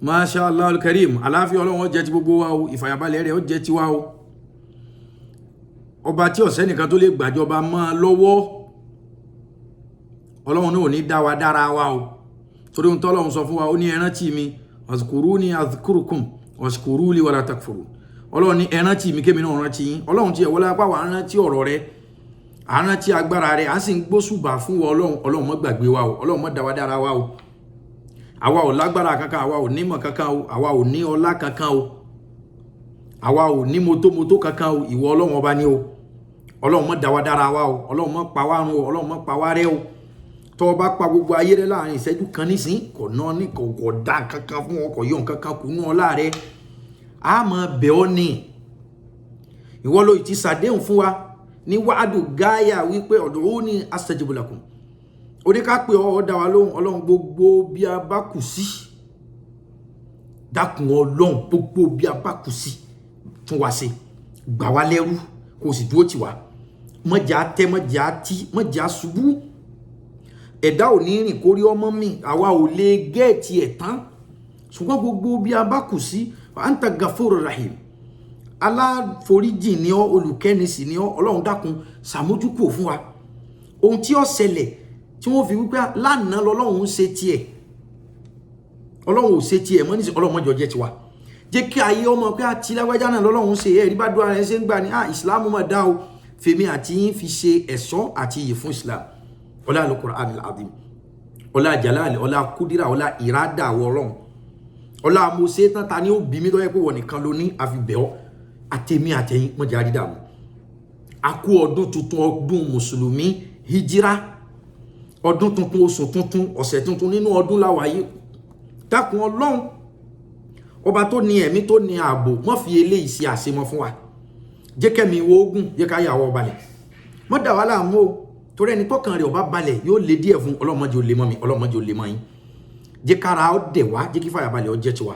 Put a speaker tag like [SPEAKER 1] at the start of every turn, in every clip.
[SPEAKER 1] Masha Allah al-Karim, àlàáfíà Ọlọ́run ó jẹ́ ti gbogbo wa o, ìfàyàbalẹ̀ rẹ̀ ó jẹ́ ti wa o. Ọba tí ó sẹ́nìkan tó lè gbàjọba mọ́ lọ́wọ́, Ọlọ́run náà ò ní dá wa dára wa o. Torí ohun t'Ọlọ́run sọ fún wa, ó ní ẹ rántí mi, azkuruni azkurukum, washkuru li wala takfurun. Ọlọ́run ní ẹ rántí mi kémi náà rántí yín. Ọlọ́run tí ẹ wọlé apá wa rántí ọ̀rọ̀ rẹ̀, a rántí agbára rẹ̀, a sì ń gbósùbà fún wa Ọlọ́run. Ọlọ́run má gbàgbé wa o, Ọlọ́run má dá wa dára wa o. Àwa ò lágbára kankan, àwa ò nímọ̀ kankan o, àwa ò ní ọlá kankan o, àwa ò ní mọ́tò kankan o, ìwọ Ọlọ́run ọba ni o. Ọlọ́run má dá wa dára wa o, Ọlọ́run má pa wá run o, Ọlọ́run má pa wá rẹ́ o. Tó bá pa gbogbo ayé rẹ̀ láàrin ìṣẹ́jú kan nísìn, kò ná ní kò dá kankan fún ọ, kò yọ kankan kù nú ọlá rẹ̀. A máa bẹ̀ ọ́ ni. Ìwọ ló ti ṣàdéhùn fún wa ní wa'adu gáyà wípé ud'uni astajib lakum. Ó ní ká pé ọ dá wa lóhùn. Ọlọ́run gbogbo bí a bá kù sí, dákun Ọlọ́run gbogbo bí a bá kù sí, tún wá ṣe, gbà wá lẹ́rú, kó sì dúró tì wá. Má jẹ́ a tẹ́, má jẹ́ a tí, má jẹ́ a ṣubú. Ẹ̀dá ò ní rìn kórí ọmọ mi, àwa ò lè gẹ́ẹ̀tì ẹ̀ tán. Ṣùgbọ́n gbogbo bí a bá kù sí, anta Ghafurur Rahim. Aláforíjì ni ọ́, olùkẹ́ni sì ni ọ́. Ọlọ́run dákun ṣàmójúkúrò fún wa. Ohun tí ó ṣẹlẹ̀ tí wọ́n fi wípé lánàá lọ́lọ́run ń ṣe tiẹ̀, Ọlọ́run ò ṣe tiẹ̀ mọ́ nísìn, Ọlọ́run mọ́jọ jẹ́ tiwa. Jẹ́ kí ayé ọmọ pé àti lágbájá náà lọ́lọ́run ṣe ẹ̀rí bá dúró ara ẹ̀ ṣe ń gbà ní ìsìlámù máa dá o. Fèmí àti yín fi ṣe ẹ̀ṣọ́ àti iyì fún Islam. Ọlá al-Qur'an al-Azim, ọlá jalali, ọlá kúdírà, ọlá ìrádà Ọlọ́run, ọlá mo ṣe tán ta ni ó bí mi tó yẹ pé wọ́n nìkan ló ní àfi bẹ̀ ọ́. Àtẹ̀mí àtẹ̀yìn mọ́jà dídàmú. A kú ọdún tuntun, ọdún mùsùlùmí hijira, ọdún tuntun, oṣù tuntun, ọ̀sẹ̀ tuntun nínú ọdún láwàáyé. Dákun Ọlọ́run ọba tó ní ẹ̀mí tó ní ààbò, má fi eléyìí ṣe àṣemọ fún wa. Jẹ́ kẹ́mi wo ogun, jẹ́ ká yàwó balẹ̀. Má dà wá láàmú o, torí ẹni tọ́kàn rẹ̀ ọba balẹ̀ yóò lé díẹ̀ fún. Ọlọ́run má jẹ́ ó lé mọ́ mi, Ọlọ́run má jẹ́ ó lé mọ́ yín. Jẹ́ kára ó dẹ̀ wá, jẹ́ kí fàyà balẹ̀ ó jẹ́ tiwa.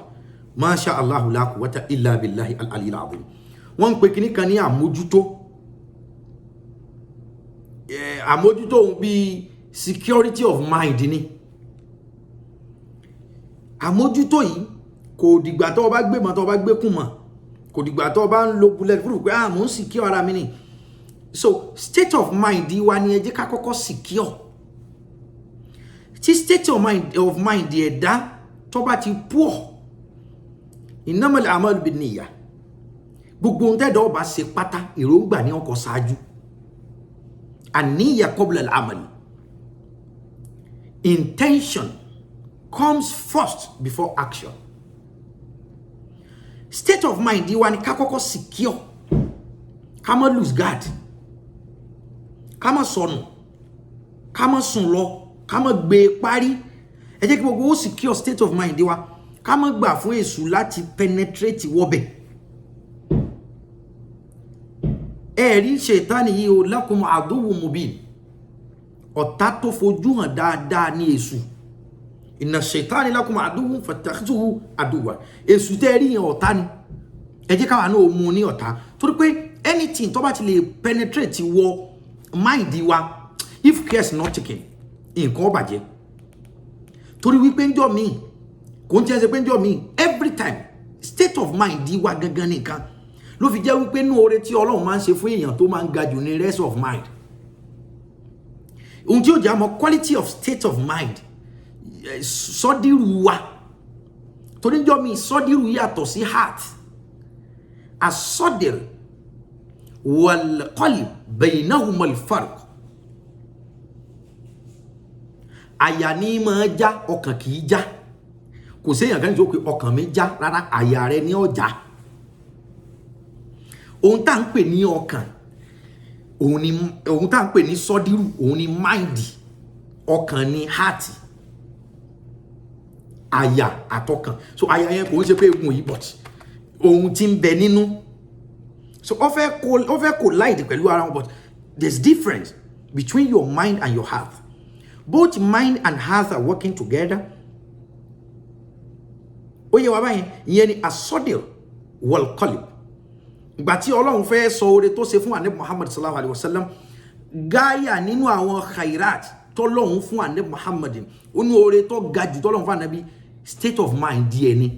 [SPEAKER 1] Masha Allahu la quwwata illa billahi al-aliyyil azim. Wọ́n ń pe kíní kan ní àmójútó. Àmójútó òun bíi security of mind ni. Àmójútó yìí kò dìgbà tó bá gbé mọ́, tó bá gbé kùn mọ́, kò dìgbà tó bá ń lo bulletproof pé mò ń secure ara mi ni. So state of mind wa ni ẹ jẹ́ ká kọ́kọ́ secure. Tí state of mind ẹ̀dá tó bá ti poor, innamal a'malu binniyah. Gbogbo ohun tẹ́dọ̀ ọba ṣe pátá èròǹgbà ní ọkọ̀ ṣáájú. An-niyya qabla al-amal. Intention comes first before action. State of mind yìí wá ní ká kọ́kọ́ secure, ká má lose guard, ká má sọnù, ká má sùn lọ, ká má gbé parí. Ẹ jẹ́ kí gbogbo ó secure state of mind yìí wá, ká má gbà fún èṣù láti penetrate wọ́bẹ̀. Ẹ̀rí ṣètánì yìí o, lakum aduwwun mubin. Ọ̀tá tó fojú hàn dáadáa ní èṣù. Inna ṣètánì lakum aduwwun fattakhidhuhu aduwwan. Èṣù tẹ́ rí yẹn ọ̀tá ni. Ẹ jẹ́ káwa náà mú ní ọ̀tá. Torí pé anything tó bá ti lè penetrate wọ mind wa, if care is not taken, nǹkan ó bàjẹ́. Torí wípé ń jọ mí, kò ń ṣe pé ń jọ mí, every time state of mind wa gangan nìkan ló fi jẹ́ wípé nú oore tí Ọlọ́run máa ń ṣe fún èèyàn tó máa ń ga jù ní rest of mind. Ohun tí ó jẹ́ àmọ́ quality of state of mind, sọ́dírù wa. Torí jọ́ mi sọ́dírù yàtọ̀ sí heart. As-sadr wal qalb baynahuma al-farq. Àyà ni máa já, ọkàn kì í já. Kò séèyàn kan tí ó pé ọkàn mi já, rárá àyà rẹ ni ó já. Ohun tá ń pè ní ọkàn, ohun tá ń pè ní sọ́dírù, òun ni mind, ọkàn ni heart, àyà àtọkàn. So àyà yẹn kò ń ṣe pé egun yìí, but ohun tí ń bẹ nínú. So ó fẹ́ collide pẹ̀lú ara wọn, but there's difference between your mind and your heart. Both mind and heart are working together. Ó yẹ wá báyìí, ìyẹn ni as-sadr wal qalb. Ìgbà tí Ọlọ́run fẹ́ sọ oore tó ṣe fún Ànábì Muhammad sallallahu alaihi wasallam, gáyà nínú àwọn khairat tọ́lọ́run fún Ànábì Muhammad, ó ní oore tó ga jù tọ́lọ́run fún Ànábì, state of mind díẹ̀ ni.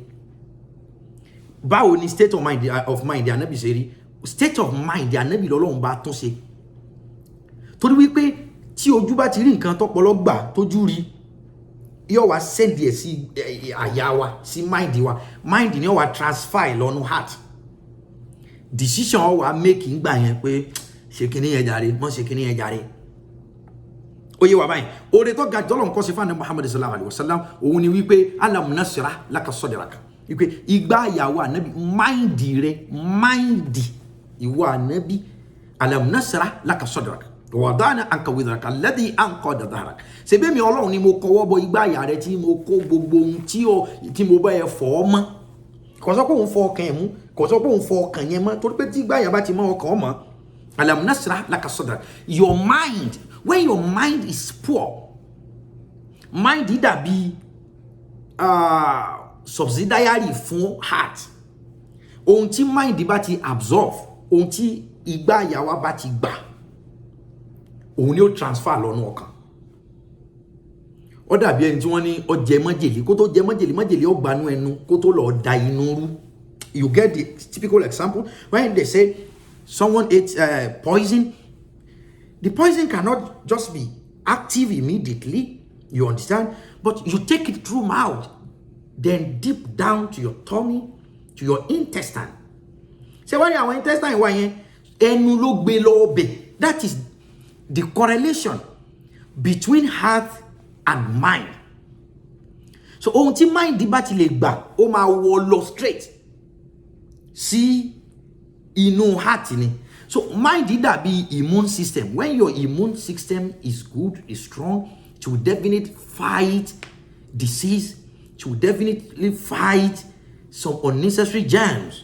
[SPEAKER 1] Báwo ni state of mind Ànábì ṣe rí? State of mind Ànábì lọ́lọ́run bá tún ṣe. Torí wípé tí ojú bá ti rí nǹkan tọ́pọlọ gbà tójú rí, yóò wá send ẹ̀ sí àyà wa, sí mind wa. Mind ni ó wá transfer lọ́nu heart. Decision ó wá make ngbà yẹn pé ṣe kíní yẹn jàre, mọ́ ṣe kíní yẹn jàre. Ó yé wa báyìí. Oore tó ga jọlọ nǹkan ṣe fún Ànábì Muhammad sallallahu alaihi wasallam, òun ni wípé alam nashrah laka sadraka. Wípé ìgbà àyàwó Ànábì, mind rẹ, mind ìwọ Ànábì, alam nashrah laka sadraka. Wadana anka wizraka alladhi anqada dhahrak. Ṣé bí mi Ọlọ́run ni mo kọ́wọ́ bọ ìgbà àyà rẹ tí mo kó gbogbo ohun tí mo bá ẹ fọ́ mọ́. Kò sọ pé òun fọ ọkàn ẹ̀ mú, kò sọ pé òun fọ ọkàn yẹn mọ́, torí pé tí ìgbà àyà bá ti mọ́ ọkàn mọ́. Alam nashrah laka sadrak. Your mind, when your mind is poor, mind dàbí subsidiary fún heart. Ohun tí mind bá ti absorb, ohun tí ìgbà àyà wa bá ti gbà, òun ni ó transfer lọ́nà ọkàn. Ó dàbí ẹni tí wọ́n ní ó jẹ májèlé, kó tó jẹ májèlé ó gbanú ẹnu kó tó lọ da inú rú. You get the typical example when they say someone ate poison. The poison cannot just be active immediately, you understand? But you take it through mouth, then deep down to your tummy, to your intestine. Ṣé wá ní àwọn intestine wá yẹn, ẹnu ló gbé lọ ọbẹ̀. That is the correlation between heart and mind. So ohun tí mind bá ti lè gbà, ó máa wọ lọ straight sí inú heart ni. So mind dàbí immune system. When your immune system is good, is strong, it will definitely fight disease, it will definitely fight some unnecessary germs.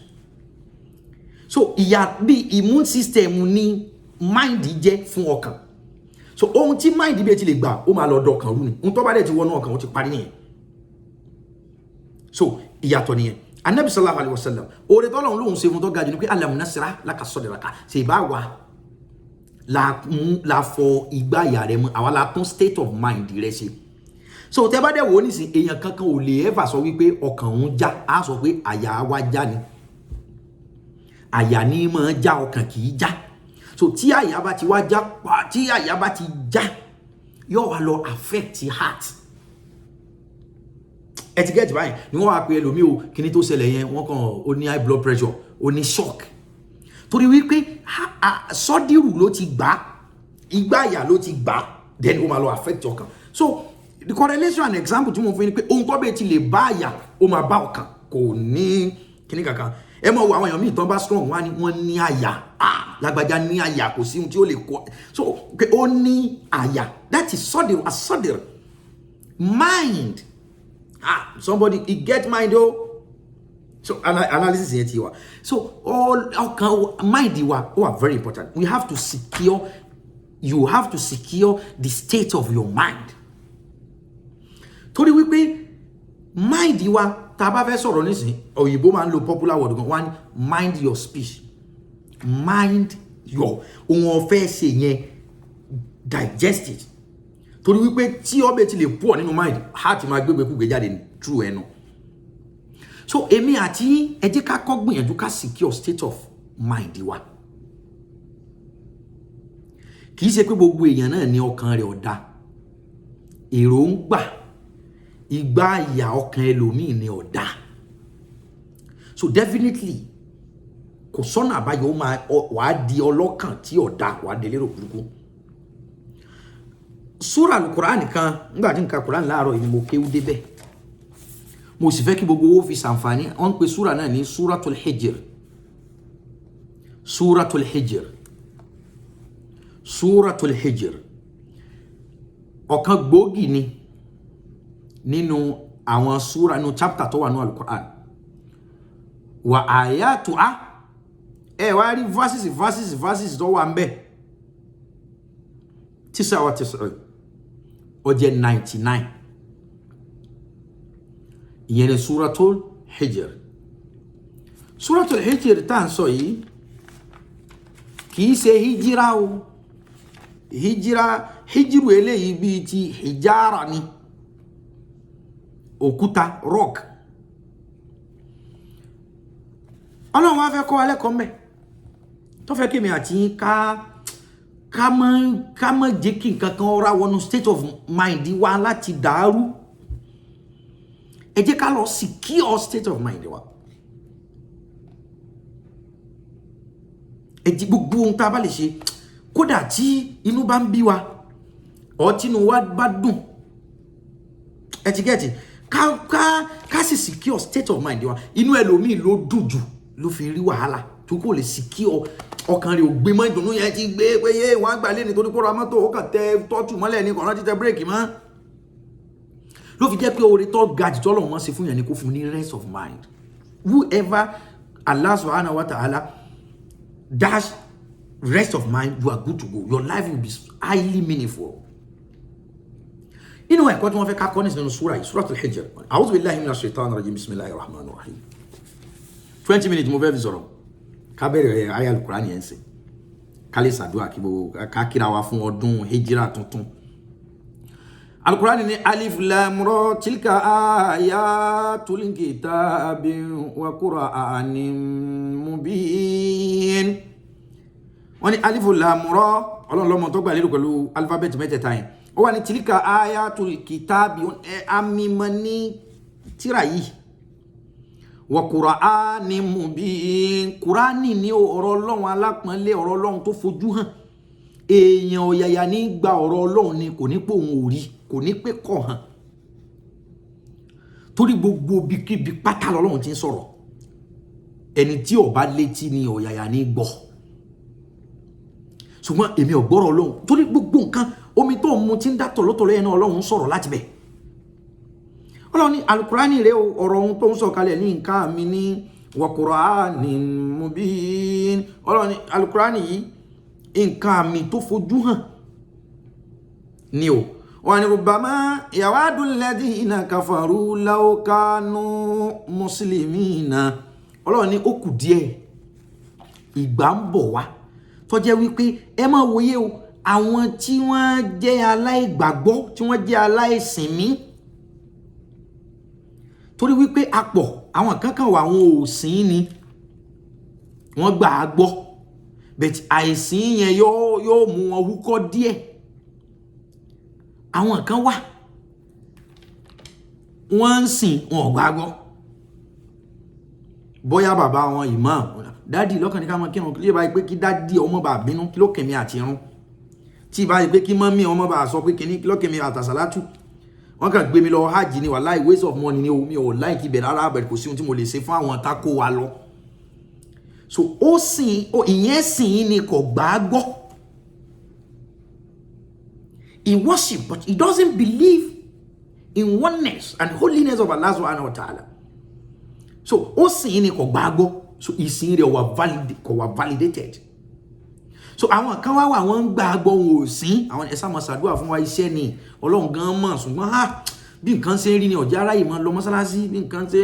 [SPEAKER 1] So ìyà bí immune system ni mind jẹ́ fún ọkàn. So ohun tí mind bí ẹ ti lè gbà, ó máa lọ dọkàn rú ni. Ohun tó bá dẹ̀ ti wọnú ọkàn, ó ti parí nìyẹn. So ìyàtọ̀ nìyẹn. Ànábì sallallahu alaihi wasallam, oore tọ́lọ́run lóhun ṣe fún tó ga jù ní pé alam nashrah laka sadraka. Ṣe ìbá wa la fọ ìgbà àyà rẹ mọ́, àwa la tún state of mind rẹ ṣe. So tẹ́ bá dẹ̀ wò nísìn, èèyàn kankan ò lè ever sọ wípé ọkàn òun já, á sọ pé àyà wa já ni. Àyà ni máa já, ọkàn kì í já. So tí àyà bá ti wá já, tí àyà bá ti já, yóò wá lọ affect heart. Ẹ ti get báyìí ni wọ́n wá pé ẹlòmíì o, kíní tó ṣẹlẹ̀ yẹn, wọ́n kàn ó ní high blood pressure, ó ní shock. Torí wípé sọ́dírù ló ti gbà, ìgbà àyà ló ti gbà, then ó máa lọ affect ọkàn. So the correlation and example tí mo fún yín ni pé ohun tó bẹ́ẹ̀ ti lè bá àyà, ó máa bá ọkàn, kò ní kíní kankan. Ẹ mọ̀ wo àwọn èèyàn míì tán bá strong, wọ́n ní àyà, lágbájá ní àyà, kò sí ohun tí ó lè kọ́. So pé ó ní àyà, that is sọ́dírù, asọ́dírù. Mind. Somebody, he get mind though. So analysis here tiwa. So all mind are very important. We have to secure. You have to secure the state of your mind. Torí wípé mind wa tá bá fẹ́ sọ̀rọ̀ nísìn, òyìnbó máa ń lo popular word gan, one mind your speech. Mind your ohun ọ̀fẹ́ ṣe yẹn, digest it. Torí wípé tí ọbẹ̀ ti lè pọ̀ nínú mind, heart máa gbégbé kúgbé jáde through ẹnu. So èmi àti ẹ jẹ́ ká kọ́ gbìyànjú ká secure state of mind wa. Kì í ṣe pé gbogbo èèyàn náà ní ọkàn rẹ̀ ọ̀dá. Èròǹgbà ìgbà àyà ọkàn ẹlòmíì ní ọ̀dá. So definitely kò sọ́nà àbáyọ, wàá di ọlọ́kàn tí ọ̀dá, wàá di lérò burúkú. Sura al-Qur'an kan, nígbà tí n ka Qur'an láàárọ̀ yìí mo kéwú débẹ̀. Mo sì fẹ́ kí gbogbo owó fi ṣàǹfààní. Wọ́n pe sura náà ní Suratul Hijr. Suratul Hijr. Suratul Hijr. Ọ̀kan gbòógì ni nínú àwọn sura, nínú chapter tó wà nínú al-Qur'an. Wa ayatuha. Wá rí verses tó wà ńbẹ̀. 99. Ó jẹ́ 99. Ìyẹn ni Suratul Hijr. Suratul Hijr tá ń sọ yìí kìí ṣe hijira o. Hijiru eléyìí bíi ti hijara ni. òkúta rock. Ọlọ́run wá fẹ́ kọ́ wa lẹ́kọ̀ọ́ ńbẹ̀ tó fẹ́ kí mi àti ká má jẹ́ kí nǹkan kan ọ̀rá wọnú state of mind wa láti dàrú. Ẹ jẹ́ ká lọ secure state of mind wa. Ẹ jẹ́ gbogbo ohun tá a bá lè ṣe kódà tí inú bá ń bí wa ọ̀ tí inú wa bá dùn ẹ ti gẹ́ẹ̀tì ká sì secure state of mind wa. Inú ẹlòmíì ló dùn jù ló fi rí wàhálà tó kò lè secure ọkàn rẹ̀ ò gbé mọ́ ìdùnnú yẹn ti gbé pé yé wọ́n á gbà lé nítorí kó ra mọ́tò ó kàn tẹ tọ́tù mọ́lẹ̀ ní kọ̀ọ̀rán títẹ bírèkì mọ́ ló fi jẹ́ pé oore tó ga jù tọ́lọ̀ wọn ṣe fún yẹn ni kó fún ní rest of mind. Whoever Allah subhanahu wa ta'ala dash rest of mind, you are good to go. Your life will be highly meaningful. Inú ẹ̀kọ́ tí wọ́n fẹ́ ká kọ́ nínú súra yìí, Suratul Hijr. A'udhu billahi minash shaitanir rajim, bismillahir rahmanir rahim. 20 minutes mo fẹ́ fi sọ̀rọ̀. Ká bẹ̀rẹ̀ àyá Al-Qur'an yẹn ṣe. Ká lè ṣàdúà ká kíra wa fún ọdún Hijra tuntun. Al-Qur'an ní alif lam ra tilka ayatul kitabi wa qur'anin mubin. Wọ́n ní alif lam ra Ọlọ́run lọ́mọ tó gbà lérò pẹ̀lú alphabet mẹ́tẹ̀ẹ̀ta yẹn. Ó wà ní tilka ayatul kitabi amimani tírà yìí wa qur'anin mubin. Qur'ani ní ọ̀rọ̀ Ọlọ́run alápọ̀nlé, ọ̀rọ̀ Ọlọ́run tó fojú hàn. Èèyàn ọ̀yàyà ní gba ọ̀rọ̀ Ọlọ́run ni kò ní pé òun ò rí, kò ní pé kọ̀ hàn. Torí gbogbo bíkíbi pátá l'Ọlọ́run ti ń sọ̀rọ̀. Ẹni tí ó bá létí ni ọ̀yàyà ní gbọ́. Ṣùgbọ́n èmi ò gbọ́rọ̀ Ọlọ́run torí gbogbo nǹkan omi tó mu tí ń dá tọ̀lọ́tọ̀lọ́ yẹn náà Ọlọ́run sọ̀rọ̀ láti bẹ̀. Ọlọ́run ní Al-Qur'ani rẹ̀ ọ̀rọ̀ ohun tó ń sọ̀kalẹ̀ ní nǹkan mi ní wa qur'anin mubin. Ọlọ́run ní Al-Qur'ani yìí nǹkan mi tó fojú hàn ni o. Wa ni rubbama yawadu alladhina kafaru law kanu muslimina. Ọlọ́run ní ó kù díẹ̀ ìgbà ń bọ̀ wá tó jẹ́ wípé ẹ máa wòye o, àwọn tí wọ́n jẹ́ aláìgbàgbọ́, tí wọ́n jẹ́ aláìsìnmí, torí wípé apọ̀ àwọn kankan wà àwọn òsìn ni wọ́n gbà á gbọ́, but àìsìn yẹn yóò mú wọn húkọ́ díẹ̀. Àwọn kan wà wọ́n ń sìn wọn gbà á gbọ́. Bóyá bàbá wọn imam, dádì lọ́kàn ní ká máa kírun, kí ló bá yí pé kí dádì ọmọ bá bínú, kí ló kẹ̀mí àti irun, tí bá yí pé kí mọ́mí ọmọ bá sọ pé kíní, kí ló kẹ̀mí àtàsálátù. Wọ́n kàn gbé mi lọ hajj ni wàláhì, waste of money ni mi ò láì kí bẹ̀rẹ̀ rárá, bẹ̀rẹ̀ kò sí ohun tí mo lè ṣe fún àwọn tako wa lọ. So ó sìn, ìyẹn sìn ni kò gbà á gbọ́. He worship but he doesn't believe in oneness and holiness of Allah subhanahu wa ta'ala. So ó sìn ni kò gbà á gbọ́. So ìsìn rẹ̀ wà validated. So àwọn kan wá wọ́n gbà á gbọ́ wọn ò sìn, àwọn ẹ̀sà máa ṣàdúrà fún wa iṣẹ́ ni Ọlọ́run gan mọ̀, ṣùgbọ́n bí nǹkan ṣe rí ni ọ̀já aráyè máa lọ mọ́sálásí bí nǹkan ṣe.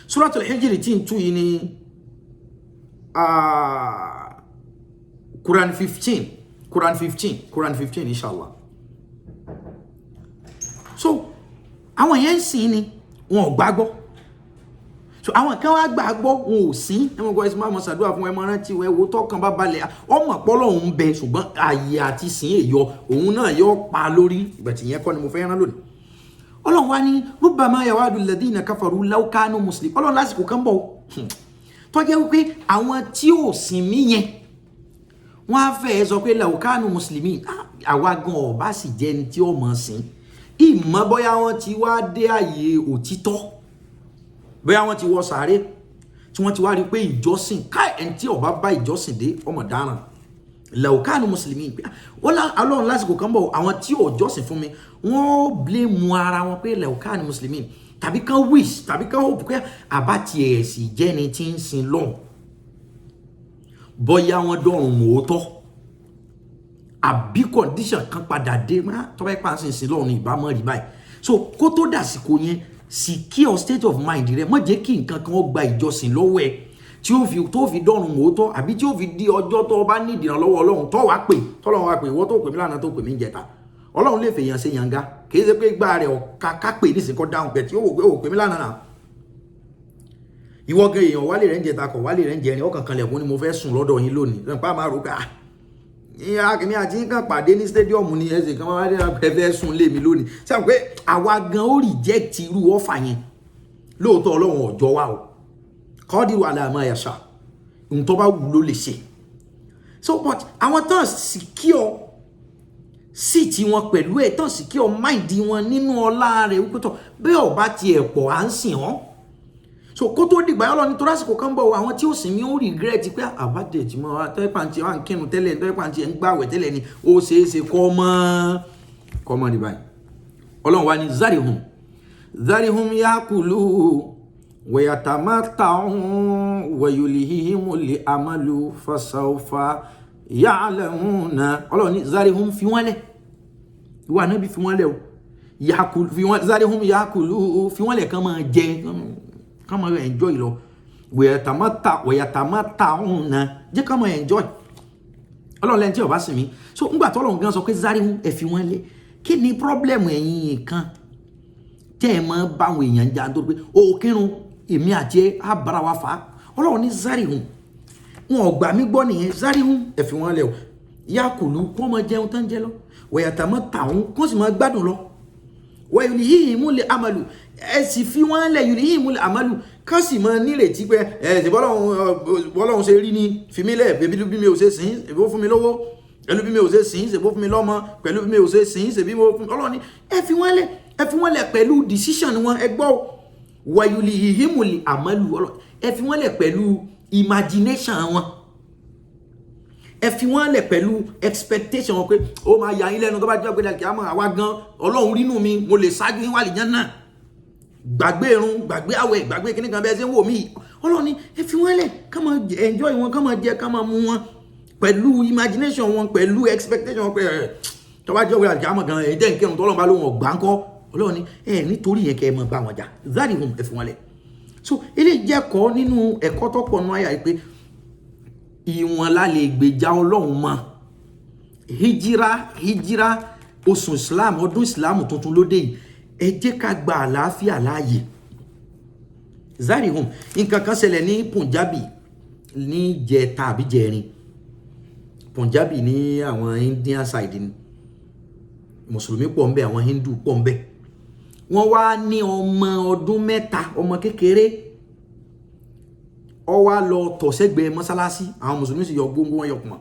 [SPEAKER 1] Suratul Hijr tí ń tú yìí ni Quran 15 inshallah. So àwọn yẹn ń sìn ni wọn ò gbàgbọ́. So àwọn kan wá gbàgbọ́ wọn ò sìn. Ẹ mọ̀ gbọ́ ẹ̀sìn máa mọ̀ ṣàdúrà fún ẹ máa rántí ẹ wo tọ́kàn bá balẹ̀ ọmọ ọpọlọ ń bẹ ṣùgbọ́n ààyè àti sìn èyọ òun náà yóò pa lórí ìgbà tí yẹn kọ́ ni mo fẹ́ rán lónìí. Ọlọ́run wá ní rubbama yawadu alladhina kafaru law kanu muslimin. Ọlọ́run lásìkò kan bọ̀ tó jẹ́ wípé àwọn tí ò sìn mí yẹn wọ́n á fẹ́ sọ pé law kanu muslimin, àwa gan ọba sì jẹ́ ẹni tí ó mọ̀ sìn. Ìmọ̀ bóyá wọ́n ti wá dé ààyè òtítọ́, bóyá wọ́n ti wọ sàárè tí wọ́n ti wá rí pé ìjọsìn ẹni tí ọba bá ìjọsìn dé ọmọ dáràn. Law kanu muslimin, Ọlọ́run lásìkò kan bọ̀ àwọn tí ò jọ́sìn fún mi wọ́n blame ara wọn pé law kanu muslimin, tàbí kan wish tàbí kan hope pé àbá ti ẹ̀sì jẹ́ni tí ń sin lọ́hùn, bóyá wọ́n dọ̀rùn mọ́tọ́ àbí condition kan padà dé tó bá pa sin lọ́hùn ní ìbámu rí báyìí. So kó tó dàsìkò yẹn secure state of mind rẹ, má jẹ́ kí nǹkan kan ó gba ìjọsìn lọ́wọ́ ẹ tí ó tó fi dọ̀rùn mọ́tọ́ àbí tí ó fi di ọjọ́ tó bá ní ìdìrànlọ́wọ́ Ọlọ́run tó wá pè tọ́lọ́run wá pè ìwọ tó pè mí lánàá tó pè mí jẹta. Ọlọ́run lè fèèyàn ṣe yanga kì í ṣe pé gba rẹ̀ ọ̀ka kápè nísìnyí kọ́ dáhùn pẹ̀ tí ó wò pé ó pè mí lánàá náà ìwọ gan èèyàn wálé rẹ̀ ń jẹta kọ̀ wálé rẹ̀ ń jẹrin ọkàn kan lẹ̀kún ni mo fẹ́ sùn lọ́dọ̀ yín lónìí lẹ́npá máa rò pé ìyá kìíní àti nǹkan pàdé ní stadium ní ẹsẹ̀ kan máa rí fẹ́ sùn lé mi lónìí sáà pé àwa gan ó reject irú ọ̀fà yẹn lóòótọ́ ọlọ́run ọ̀jọ́ wa o kọ́ọ́dì wà láàmú ẹ̀yàṣà ohun tó bá wù ló lè ṣe so but àwọn tán secure seat wọn pẹ̀lú ẹ̀ tán secure mind wọn nínú ọlá rẹ̀ wípé tọ́ bẹ́ẹ̀ ọba ti ẹ̀pọ̀ à ń sìn wọ́n so kó tó dìgbà yọ́ lọ nítorí àsìkò kan bọ̀ àwọn tí ó sì ní ó regret pé àbádẹ̀ tí mo wá tẹ́pà tí wọ́n ń kírun tẹ́lẹ̀ tẹ́pà tí ẹ̀ ń gbàwẹ̀ tẹ́lẹ̀ ni ó ṣeéṣe kọ́ mọ́ ní báyìí ọlọ́run wá ní zarihum yakulu wayatamata'u wayulihimul amalu fasawfa ya'lamuna ọlọ́run ní zarihum fi wọ́n lẹ̀ ìwà náà bí fi wọ́n lẹ̀ o zarihum yakulu fi wọ́n lẹ̀ kán máa jẹ kán máa enjoy lọ wayatamata'una jẹ́ kán máa enjoy ọlọ́run lẹ́ni tí ó bá sìn mí so ńgbà tọ́lọ́run gan sọ pé zarihum ẹ fi wọ́n lẹ̀ kí ni problem ẹ̀yin kan tẹ́ ẹ máa báwọn èèyàn jà tó pé ó kírun èmi àti ẹ á bára wa fà á ọlọ́run ní zarihum wọn ò gbà mí gbọ́ nìyẹn zarihum ẹ fi wọ́n lẹ̀ o yakulu kó máa jẹun tán jẹ lọ wayatamata'u kó sì máa gbádùn lọ wayulihimul amalu ẹ sì fi wọ́n lẹ̀ yulihimul amalu ká sì máa nírètí pé ẹ ṣe bọ́lọ́run ṣe rí ni fi mí lẹ̀ bèbí bí mi ò ṣe sìn èbó fún mi lówó pẹ̀lú bí mi ò ṣe sìn ṣèbó fún mi lọ́mọ pẹ̀lú bí mi ò ṣe sìn ṣèbí mo fún ọlọ́run ní ẹ fi wọ́n lẹ̀ pẹ̀lú decision wọn ẹ gbọ́ wayulihimul amalu ẹ fi wọ́n lẹ̀ pẹ̀lú imagination wọn ẹ fi wọ́n lẹ̀ pẹ̀lú expectation wọn pé ó máa yà yín lẹ́nu tó bá jẹ́ pé dàkí àmọ́ àwa gan ọlọ́run rínú mi mo lè ṣáájú yín wà lè jẹ́ náà gbàgbé irun gbàgbé àwẹ̀ gbàgbé kíní kan bẹ́ẹ̀ ṣe ń wò mí ọlọ́run ní ẹ fi wọ́n lẹ̀ ká máa enjoy wọn ká máa jẹ ká máa mú wọn pẹ̀lú imagination wọn pẹ̀lú expectation wọn pé tó bá jẹ́ pé dàkí àmọ́ gan ẹ̀jẹ̀ nkẹ́rùn tọ́lọ́run bá lóhun ọ̀gbá ńkọ́ ọlọ́run ní nítorí yẹn kẹ́ ẹ máa bá wọn jà zarihum ẹ fi wọ́n lẹ̀ so eléyìí jẹ́ ẹ̀kọ́ nínú ẹ̀kọ́ tó pọ̀ nù àyà yìí pé ìwọ̀n la lè gbèjà ọlọ́run mọ́ hijira oṣù islam ọdún islam tuntun lóde yìí ẹ jẹ́ ká gba àlàáfíà láàyè zarihum nǹkan kan ṣẹlẹ̀ ní punjabi ní jẹta àbí jẹrin punjabi ní àwọn indian side ni mùsùlùmí pọ̀ ńbẹ àwọn hindu pọ̀ ńbẹ wọ́n wá ní ọmọ ọdún mẹ́ta ọmọ kékeré ó wá lọ tọ̀ sẹ́gbẹ̀ẹ́ mọ́sálásí àwọn mùsùlùmí sì yọ gbóngbó wọn yọkùnmọ́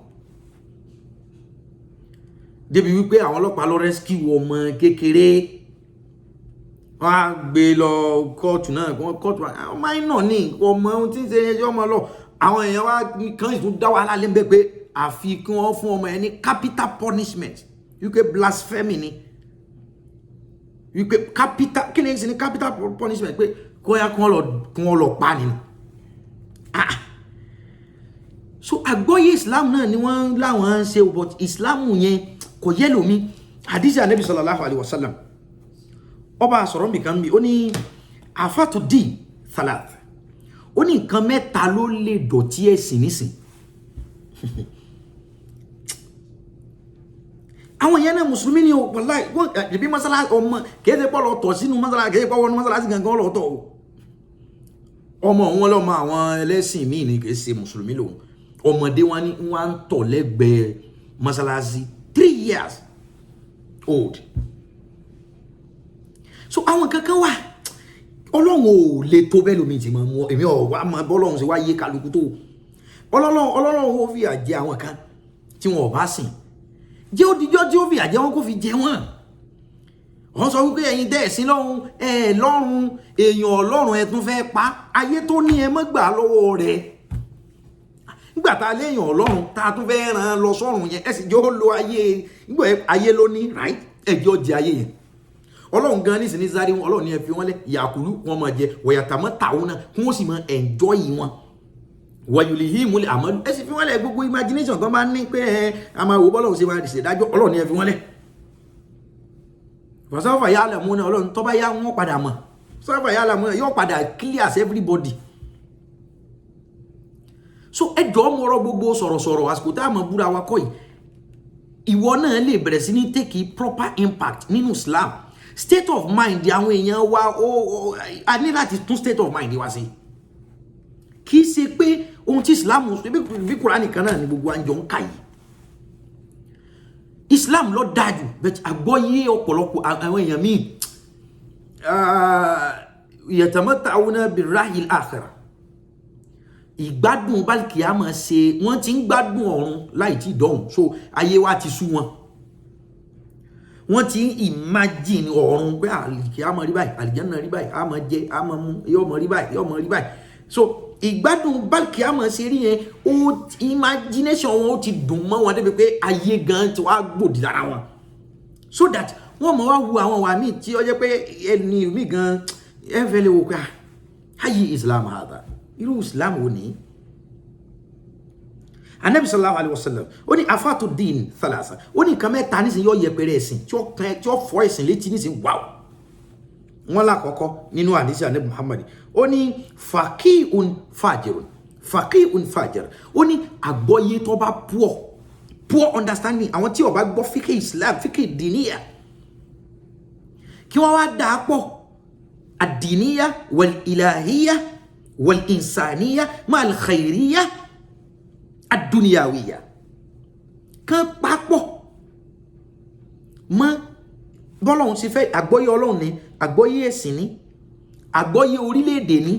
[SPEAKER 1] débi wípé àwọn ọlọ́pàá lọ rescue ọmọ kékeré wọ́n á gbé lọ kóòtù náà kóòtù ọmọ iná ní ọmọ ohun tí ń ṣe ẹjọ́ ọmọ lọ àwọn èèyàn wá kan ìtún dá wàhálà lẹ́ńbẹ́ pé àfi kí wọ́n fún ọmọ yẹn ní capital punishment wípé blasphemy ni wípé capital kí ni ń ṣe ní capital punishment pé kóyá kí wọ́n lọ pa nínú so àgbọ́yé islam náà ni wọ́n láwọn ń ṣe but islam yẹn kò yẹ lómi hadisi anabi sallallahu alaihi wasallam ọba sọ̀rọ̀ nìkan bí ó ní àfàtò dín salat ó ní nǹkan mẹ́ta ló lè dọ̀tí ẹ̀sìn nísìn àwọn yẹn náà mùsùlùmí ni ó wallahi ìbí mọ́sálásí ọmọ kéde pọ́ lọ tọ̀ sínú mọ́sálásí kéde pọ́ wọnú mọ́sálásí gangan lọ tọ̀ ọmọ wọn lọ́mọ àwọn ẹlẹ́sìn míì ní kìí ṣe mùsùlùmí lòun ọmọdé wọn ni wọ́n ń tọ̀ lẹ́gbẹ̀ẹ́ mọ́sálásí 3 years old so àwọn kankan wà ọlọ́run ò lè tó bẹ́ẹ̀ lómi ti máa mú èmi ọ̀ wá máa bọ́lọ́run ṣe wá yé kálukú tó ọlọ́run ó fi àjẹ àwọn kan tí wọn ò bá sìn jẹ́ òdìjọ́ tí ó fi àjẹ wọn kó fi jẹ wọn wọ́n sọ wípé ẹ̀yin dẹ́ẹ̀sìn lọ́run lọ́run èèyàn ọlọ́run ẹ tún fẹ́ pa ayé tó ní ẹ mọ́ gbà lọ́wọ́ rẹ̀ nígbà tá a léèyàn ọlọ́run tá a tún fẹ́ ràn lọ sọ́run yẹn ẹ sì jọ lo ayé nígbà ayé ló ní right ẹjọ́ jẹ ayé yẹn ọlọ́run gan ní sinmi sáré wọn ọlọ́run ní ẹ fi wọn lẹ yàkùlù wọn máa jẹ wọ̀yàtàmọ́ tàwọn náà kí wọ́n sì máa enjoy wọn wọ̀nyùlì yìí múlẹ̀ àmọ́ ẹ sì fi wọn lẹ gbogbo imagination tó bá ní pé a máa wò bọ́lọ́run ṣe máa ṣèdájọ́ ọlọ́run ní ẹ fi wọn lẹ fọsọ́fà yà lẹ̀ múnà ọlọ́run tó bá yá wọn padà mọ̀ fọsọ́fà yà lẹ̀ múnà yóò padà clear as everybody so ẹjọ́ mọ̀rọ̀ gbogbo sọ̀rọ̀sọ̀rọ̀ àsìkò tá a mọ̀ búra wa kọ́ yìí ìwọ náà lè bẹ̀rẹ̀ sí ní take proper impact nínú Islam state of mind àwọn èèyàn wa a ní láti tún state of mind wa ṣe kì í ṣe pé ohun tí Islam bí Kùránì kan náà ni gbogbo àjọ ń kà yìí Islam ló dájú but àgbọ́yé ọ̀pọ̀lọpọ̀ àwọn èèyàn míì yatamatta'una birrahil akhirah ìgbádùn bálkìámà ṣe wọ́n ti ń gbádùn ọ̀run láì tí dọ̀hùn so ayé wa ti sú wọn wọ́n ti ń imagine ọ̀run pé àlìkìámà rí báyìí àlìjánnà rí báyìí a máa jẹ a máa mú yóò máa rí báyìí yóò máa rí báyìí so ìgbádùn bálkìámà ṣe rí yẹn ó imagination wọn ó ti dùn mọ́ wọn débi pé ayé gan ti wá gbòdì lára wọn so that wọ́n mọ̀ wá wu àwọn wà míì tí ó jẹ́ pé ẹni mi gan ẹ fẹ́ lè wò pé ayé Islam hàdà irú Islam wo ni Anabi sallallahu alaihi wasallam ó ní afatu din thalasa ó ní nǹkan mẹ́ta nísìn yóò yẹpẹrẹ ẹ̀sìn tí ó fọ́ ẹ̀sìn létí nísìn wow wọ́n lákọ̀ọ́kọ́ nínú àdísì Anabi Muhammad ó ní faqihun fajir ó ní àgbọ́yé tó bá poor understanding àwọn tí ó bá gbọ́ fíkì Islam fíkì diniya kí wọ́n wá dà pọ̀ ad-diniya wal ilahiyya wal insaniyya ma'al khairiyya ad-dunyawiyya kan papọ̀ mọ́ bọ́lọ́hun sì fẹ́ àgbọ́yé Ọlọ́hun ni àgbọ́yé ẹ̀sìn ni àgbọ́yé orílẹ̀-èdè ni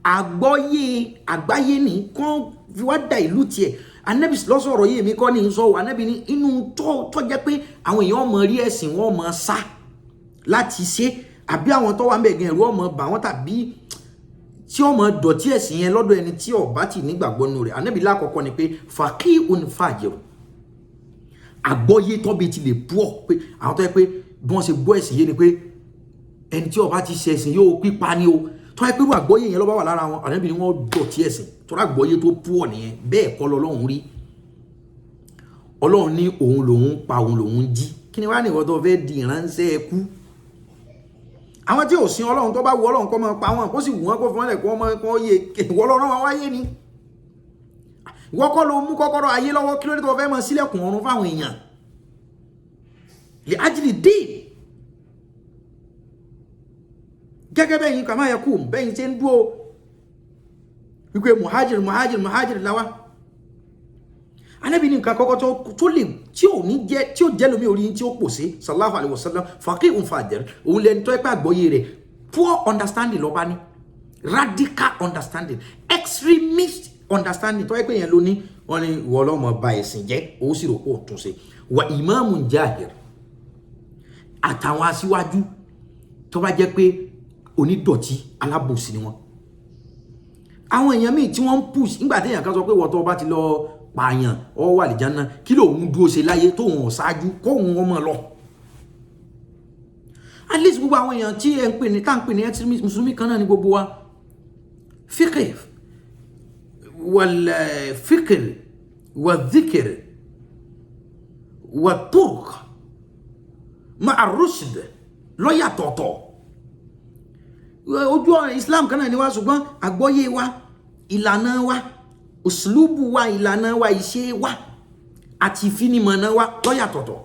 [SPEAKER 1] àgbọ́yé àgbáyé ni kan fi wá dá ìlú tiẹ̀ Ànábì lọ́sọ̀rọ̀ yìí mi kọ́ ni sọ Ànábì ní inú tó jẹ́ pé àwọn èèyàn mọ̀ rí ẹ̀sìn wọn mọ̀ sá láti ṣe àbí àwọn tó wà ń bẹ̀ gan ẹ̀rù ọmọ bà wọ́n tàbí tí ó mọ̀ dọ̀tí ẹ̀sìn yẹn lọ́dọ̀ ẹni tí ó bá ti nígbàgbọ́ nínú rẹ̀ Ànábì lákọ̀ọ́kọ́ ni pé faqihun fajir àgbọ́yé tó bí ti lè pọ̀ pé àwọn tó yẹ pé bí wọ́n ṣe gbọ́ ẹ̀sìn yé ni pé ẹni tí ó bá ti ṣe ẹ̀sìn yóò pípa ni o tó yẹ pé irú àgbọ́yé yẹn ló bá wà lára wọn Ànábì ni wọ́n dọ̀tí ẹ̀sìn tó rà àgbọ́yé tó pọ̀ nìyẹn bẹ́ẹ̀ kọ́ lọ́lọ́run rí Ọlọ́run ní òun lòun pa òun lòun jí kí ni wá ní ìwọ tó fẹ́ di ìránṣẹ́ ẹkú àwọn tí ò sin Ọlọ́run tó bá wu Ọlọ́run kó máa pa wọn kó sì wù wọn kó fi wọn lẹ̀ kó yé ìwọ lọ́rọ̀ wọn wáyé ni ìwọ kọ́ ló mú kọ́kọ́rọ́ ayé lọ́wọ́ kí ló dé tó fẹ́ máa sílẹ̀kùn ọ̀run fáwọn èèyàn lè ájìlì dé gẹ́gẹ́ bẹ́yìn kàmá yẹ kú bẹ́yìn tí ń dúó wípé muhajir láwá Ànábì ní nǹkan kọ́kọ́ tó lè tí ò jẹ́ lómi orí tí ó pò sí sallallahu alaihi wasallam faqihun fajir òun lẹ́ni tó ẹ́pẹ́ àgbọ́yé rẹ̀ poor understanding ló bá ní radical understanding extremist understanding tó ẹ́pẹ́ yẹn ló ní wọ́n ní ìwọ ọlọ́mọ ba ẹ̀sìn jẹ́ ó sì rò pé ó tún ṣe wa imamun jahir àtàwọn aṣíwájú tó bá jẹ́ pé onídọ̀tí alábòsí ni wọ́n àwọn èèyàn míì tí wọ́n ń push nígbà tí èèyàn kan sọ pé wọ́n tó bá ti lọ pààyàn ọ wà l'Àlìjánnà kí lòun dúró ṣe láyé tóun ọ̀ṣáájú kóun ọmọ lọ at least gbogbo àwọn èèyàn tí ẹ ń pè ní tá ń pè ní extremist mùsùlùmí kan náà ni gbogbo wa fiqh wal fikr wal dhikr wal turq ma'a rushd lọ́yà tọ̀tọ̀ ojú ọ̀rọ̀ Islam kan náà ni wá ṣùgbọ́n àgbọ́yé wa ìlànà wa uslubu wa ìlànà wa ìṣe wa àti ìfinimọ̀nà wa lọ́yà tọ̀tọ̀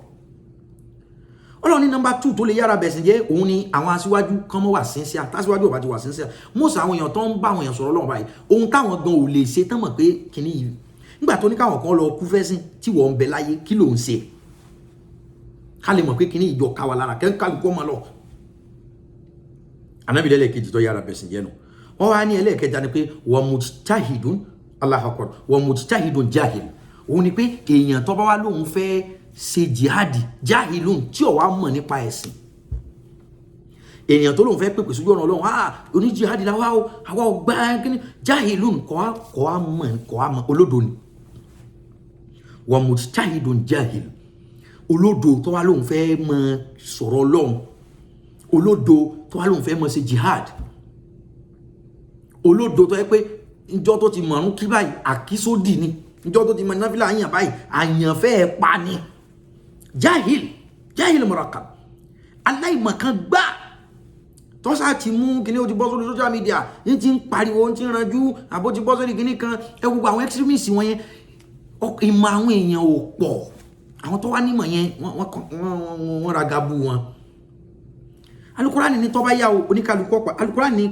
[SPEAKER 1] Ọlọ́run ní number 2 tó lè yára bẹ̀sìn jẹ́ òun ni àwọn aṣíwájú kan mọ́ wà sincere tásíwájú ọba ti wà sincere most àwọn èèyàn tó ń bá àwọn èèyàn sọ̀rọ̀ Ọlọ́run báyìí ohun táwọn gan ò lè ṣe tán mọ̀ pé kíní yìí nígbà tó ní káwọn kan lọ kú fẹ́sìn tí wọ́n ń bẹ láyé kí ló ń ṣe ká lè mọ̀ pé kíní ìjọ káwa lára kálukú ọmọ lọ Ànábì lẹ́lẹ́kejì tó yára bẹ̀sìn jẹ́ nù wọ́n wá ní ẹlẹ́ẹ̀kẹta ni pé wa mujtahidun Allahu akbar wa mujtahidun jahil òun ni pé èèyàn tó bá wá lóun fẹ́ ṣe jihadi jahilun tí ó wá mọ̀ nípa ẹ̀sìn èèyàn tó lóun fẹ́ pèpè sójú ọ̀nà Ọlọ́run oní jihadi la wá o àwa ọgbà kíní jahilun kò wá mọ̀ olódo ni wa mujtahidun jahil olódo tó wá lóun fẹ́ mọ̀ sọ̀rọ̀ Ọlọ́run olódo tó wá lóun fẹ́ mọ̀ ṣe jihad olódo tó yẹ pé ìjọ tó ti mọ̀rún kí báyìí àkísódì ni ìjọ tó ti mọ̀ náfìlà àyàn báyìí àyànfẹ́ pa ni jahil murakkab aláìmọ̀kan gbá tọ́sà ti mú kíní ó ti bọ́ sórí social media ní ti ń pariwo ní ti ń ranjú àbó ti bọ́ sórí kíní kan ẹ gbogbo àwọn extremist wọn yẹn ìmọ̀ àwọn èèyàn ò pọ̀ àwọn tó wá nímọ̀ yẹn wọ́n ragabu wọn Al-Quran ni tó bá yá o oníkálukú pa Al-Quran ni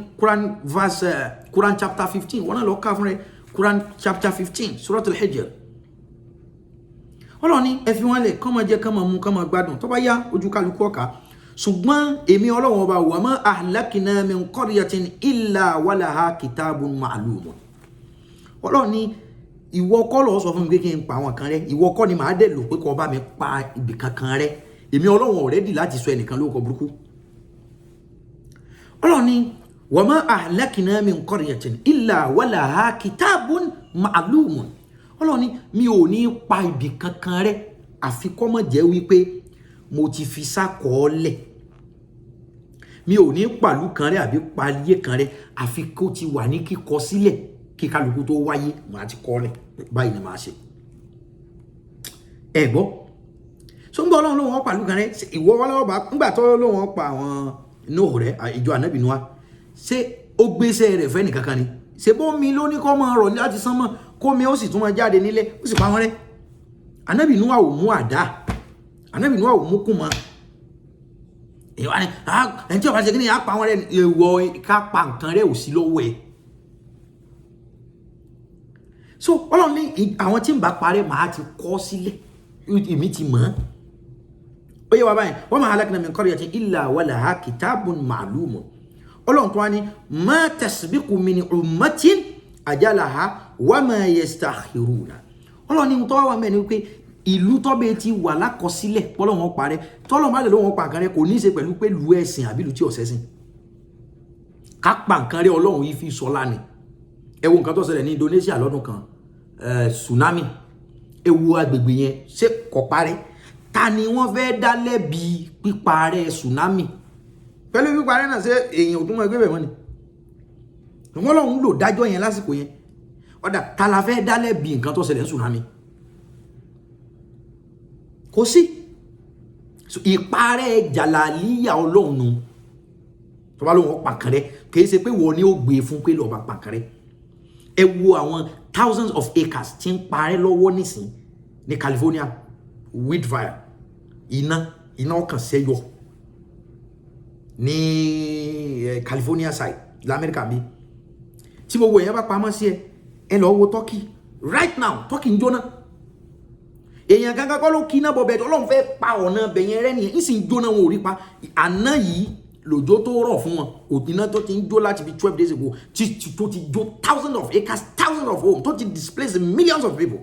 [SPEAKER 1] Quran chapter 15 wọ́n náà lọ ká fún rẹ̀ Quran chapter 15 Surah Al-Hijr. Ọlọ́run ní ẹ fi wọ́n lẹ̀ kán máa jẹ kán máa mu kán máa gbádùn tó bá yá ojú kálukú ọ̀ka ṣùgbọ́n èmi Ọlọ́run ọba wa ma ahlakna min qaryatin illa walaha kitabun ma'lum. Ọlọ́run ní ìwọ kọ́ ló sọ fún mi pé kí n pa àwọn kan rẹ́, ìwọ kọ́ ni màá dẹ̀ lò pé kó bá mi pa ibì kankan rẹ́. Èmi Ọlọ́run already láti sọ ẹnìkan lórúkọ burúkú. Ọlọ́run ní wa ma ahlakna min qaryatin illa walaha kitabun ma'lum. Ọlọ́run ní mi ò ní pa ibì kankan rẹ́ àfi kó má jẹ́ wípé mo ti fi sákọọ́lẹ̀. Mi ò ní pàlú kan rẹ́ àbí palié kan rẹ́ àfi kó ti wà ní kíkọ sílẹ̀ kí kálukú tó wáyé màá ti kọ́lẹ̀ báyìí ni màá ṣe. Ẹ gbọ́ so ń gbọ́ Ọlọ́run ló wọ́n pàlú kan rẹ́ ìwọ wọ́n lọ́wọ́ bá ńgbà tó ló wọ́n pa àwọn Nóò rẹ̀ ìjọ Ànábì Nóà ṣé ó gbéṣẹ́ rẹ̀ fẹ́ nìkankan ni ṣe bó mi ló ní kọ́ máa rọ̀ láti sánmọ̀ kó mi ó sì tún máa jáde nílé ó sì pa wọ́n rẹ́. Ànábì Nóà ò mú àdá Ànábì Nóà ò mú kùn mọ́ èèwà ni ẹni tí ọba ṣe kí ni á pa wọ́n rẹ́ èèwọ̀ ká pa nǹkan rẹ́ ò sí lọ́wọ́ ẹ̀. So Ọlọ́run ní àwọn tí ń bá parẹ́ màá ti kọ́ sílẹ̀ èmi ti mọ̀ ọ́n. Ó yẹ wá báyìí wa ma ahlakna min qaryatin illa walaha kitabun ma'lum. Ọlọ́run tó wá ní ma tasbiqu min ummatin ajalaha wa ma yastakhiruna. Ọlọ́run ní tó wá mẹ́ni wípé ìlú tọ́bẹ̀ ti wà lákọsílẹ̀ pọ́lọ́wọ́n parẹ́ tọ́lọ́run bá lè lọ́wọ́n pa nǹkan rẹ̀ kò ní í ṣe pẹ̀lú pé lu ẹ̀sìn àbí lu tí ọ̀sẹ̀sìn. Ká pa nǹkan rẹ̀ Ọlọ́run yìí fi sọ́lá ni. Ẹ wo nǹkan tó ṣẹlẹ̀ ní Indonesia lọ́dún kan tsunami ẹ wo agbègbè yẹn ṣé kò parẹ́ ta ni wọ́n fẹ́ dá lẹ́bi píparẹ́ tsunami pẹ̀lú píparẹ́ náà ṣe èèyàn ò tún mọ ẹgbẹ́ bẹ̀ wọ́n ni wọ́n lọ́hùn lò dájọ́ yẹn lásìkò yẹn ọ̀dà ta la fẹ́ dá lẹ́bi nǹkan tó ṣẹlẹ̀ ní tsunami kò sí ìparẹ́ jàlálíyà Ọlọ́run nu tó bá lóun pàkàn rẹ kì í ṣe pé wọ́n ni ó gbé fún pé lọ́ọ́ bá pàkàn rẹ. Ẹ wo àwọn thousands of acres tí ń parẹ́ lọ́wọ́ nísìn ní California wildfire iná ọkàn sẹ́yọ ní California side l'Amẹ́ríkà bí tí gbogbo èèyàn bá pamọ́ sí ẹ lọ wo Turkey right now Turkey ń jóná èèyàn gangan kọ́ ló kí iná bọ̀ bẹ́ẹ̀ Ọlọ́run fẹ́ pa ọ̀nà bẹ̀yẹn rẹ́ nìyẹn ń sì ń jóná wọn ò rí pa àná yìí lòjó tó rọ̀ fún wọn òdìná tó ti ń jó láti fi 12 days ago tó ti jó thousands of acres thousands of homes tó ti displace millions of people.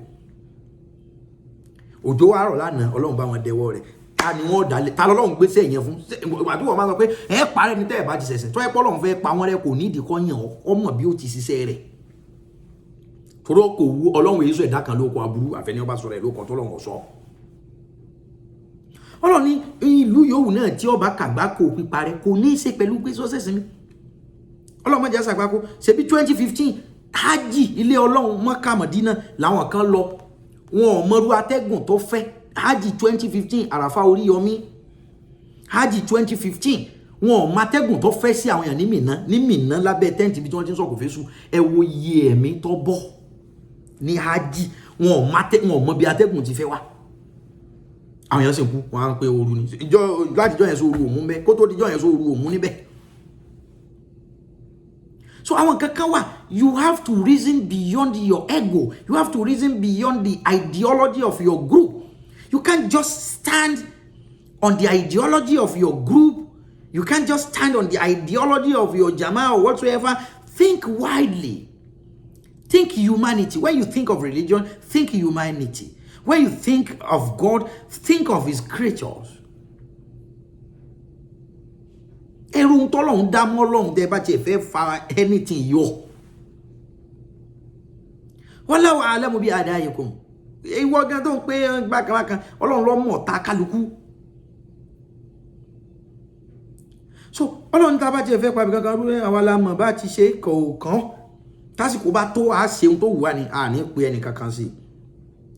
[SPEAKER 1] Òjò wa rọ̀ lánàá Ọlọ́run bá wọn dẹwọ́ rẹ̀ ta ni wọ́n dalẹ̀ ta lọ́lọ́run gbèsè yẹn fún àdúgbò máa sọ pé ẹ parẹ́ ní tẹ́ ẹ bá ti ṣẹ̀ṣẹ̀ tó ẹ pọ́ Ọlọ́run fẹ́ pa wọ́n rẹ́ kò ní ìdí kọ́ yàn ọmọ bí ó ti ṣiṣẹ́ rẹ̀ torí kò wú Ọlọ́run èyí sọ ẹ̀dá kan lóko aburú àfẹ́ni ọba sọ̀rọ̀ ẹ̀ lóko tọ́lọ́run sọ. Ọlọ́run ní ìlú yòówù náà tí ọba kàgbákò píparẹ́ kò ní í ṣe pẹ̀lú pé sọ́sẹ̀sì mi Ọlọ́run mọ̀jà sàgbákò ṣebí 2015 hajj ilé Ọlọ́run Mọ́kà Mọ̀dínà làwọn kan lọ wọn ò mọ̀rú atẹ́gùn tó fẹ́ hajj 2015 àràfà Oríyọmí hajj 2015 wọn ò mọ atẹ́gùn tó fẹ́ sí àwọn èèyàn ní Mínà lábẹ́ tẹ́ǹtì bí tí wọ́n ti ń sọ̀kò fésù ẹ wo iye ẹ̀mí tó bọ́ ní hajj wọn ò mọ bí atẹ́gùn ti fẹ́ wá àwọn èèyàn sì kú wọn á ń pé ooru ni láti jọ yẹn sọ ooru òmú bẹ́ẹ̀ kó tó di jọ yẹn sọ ooru òmú níbẹ̀. So àwọn kankan wà you have to reason beyond your ego you have to reason beyond the ideology of your group you can't just stand on the ideology of your group you can't just stand on the ideology of your jama or whatsoever. Think widely, think humanity. When you think of religion, think humanity. When you think of God, think of his creatures. Ẹrù tọ́lọ́hun dá mọ́ Ọlọ́run tẹ́ bá tiẹ̀ fẹ́ fa anything yọ. Wallahu a'lamu bi a'da'ikum. Ìwọ gan tó ń pé gbàkàngbàkàn Ọlọ́run ló mọ̀ ta kálukú. So Ọlọ́run tá bá tiẹ̀ fẹ́ pa bí kankan rú àwa la mọ̀ bá ti ṣe kọ̀ọ̀kan. Tásìkò bá tó a ṣeun tó wù wá ni a ní pé ẹnì kankan sí.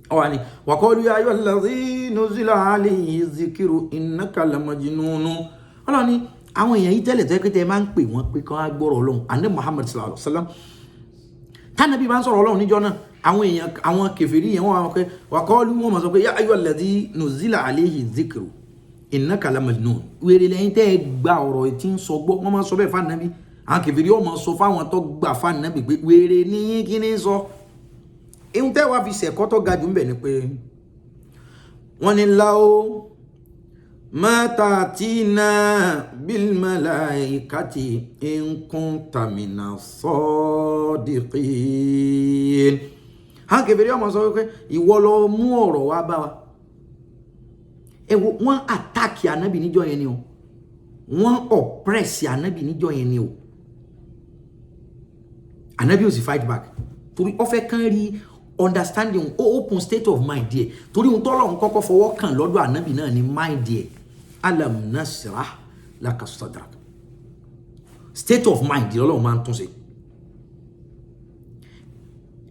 [SPEAKER 1] Ọwani wa qalu ya ayyuhal ladhi nuzila alayhi dhikru innaka lamajnun. Ọlọ́run ní àwọn èèyàn yìí tẹ́lẹ̀ tẹ́lẹ̀ tẹ́ máa ń pè wọ́n pé kán á gbọ́rọ̀ Ọlọ́run Ànábì Muhammad sallallahu alaihi wasallam tánàbí bá ń sọ̀rọ̀ Ọlọ́run níjọ́ náà àwọn èèyàn àwọn kèfèrí yẹn wọ́n wá pé wa qalu wọ́n máa sọ pé ya ayyuhal ladhi nuzila alayhi dhikru innaka la majnun wèrè lẹ́yìn tẹ́ gba ọ̀rọ̀ tí ń sọ gbọ́ wọ́n máa sọ bẹ́ẹ̀ fa nabi an kèfèrí ó máa sọ fáwọn tó gbà fa nabi pé wèrè ni kíni sọ ehun tẹ́ wá fi ṣe ko tó ga jù ńbẹ̀ ni pé wọ́n ní lao mata tina bil malaikati in kunta minas sadiqin an kèfèrí ó máa sọ pé ìwọ ló mú ọ̀rọ̀ wá bá wa wọ́n attack Ànábì níjọ́ yẹn ni o wọ́n oppress Ànábì níjọ́ yẹn ni o Ànábì ò sì fight back torí ó fẹ́ kàn rí understanding open state of mind there torí ohun t'Ọlọ́run kọ́kọ́ fọwọ́ kàn lọ́dọ̀ Ànábì náà ni mind there alam nasrah laka sadrak state of mind there Ọlọ́run máa ń tún ṣe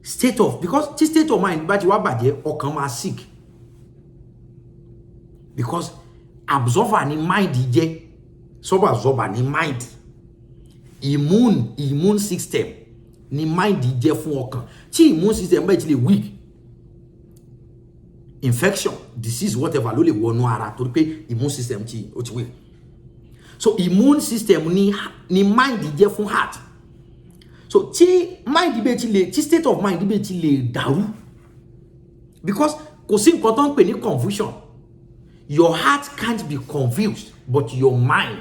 [SPEAKER 1] state of because tí state of mind bá ti wá bàjẹ́ ọkàn máa sick because absorber ni mind jẹ́ absorber ni mind immune system ni mind jẹ́ fún ọkàn tí immune system bá ti lè weak infection disease whatever ló lè wọnú ara torí pé immune system ti ó ti weak so immune system ni mind jẹ́ fún heart so tí mind bá ti lè tí state of mind bá ti lè dàrú because kò sí nǹkan tó ń pè ní confusion. Your heart can't be confused, but your mind.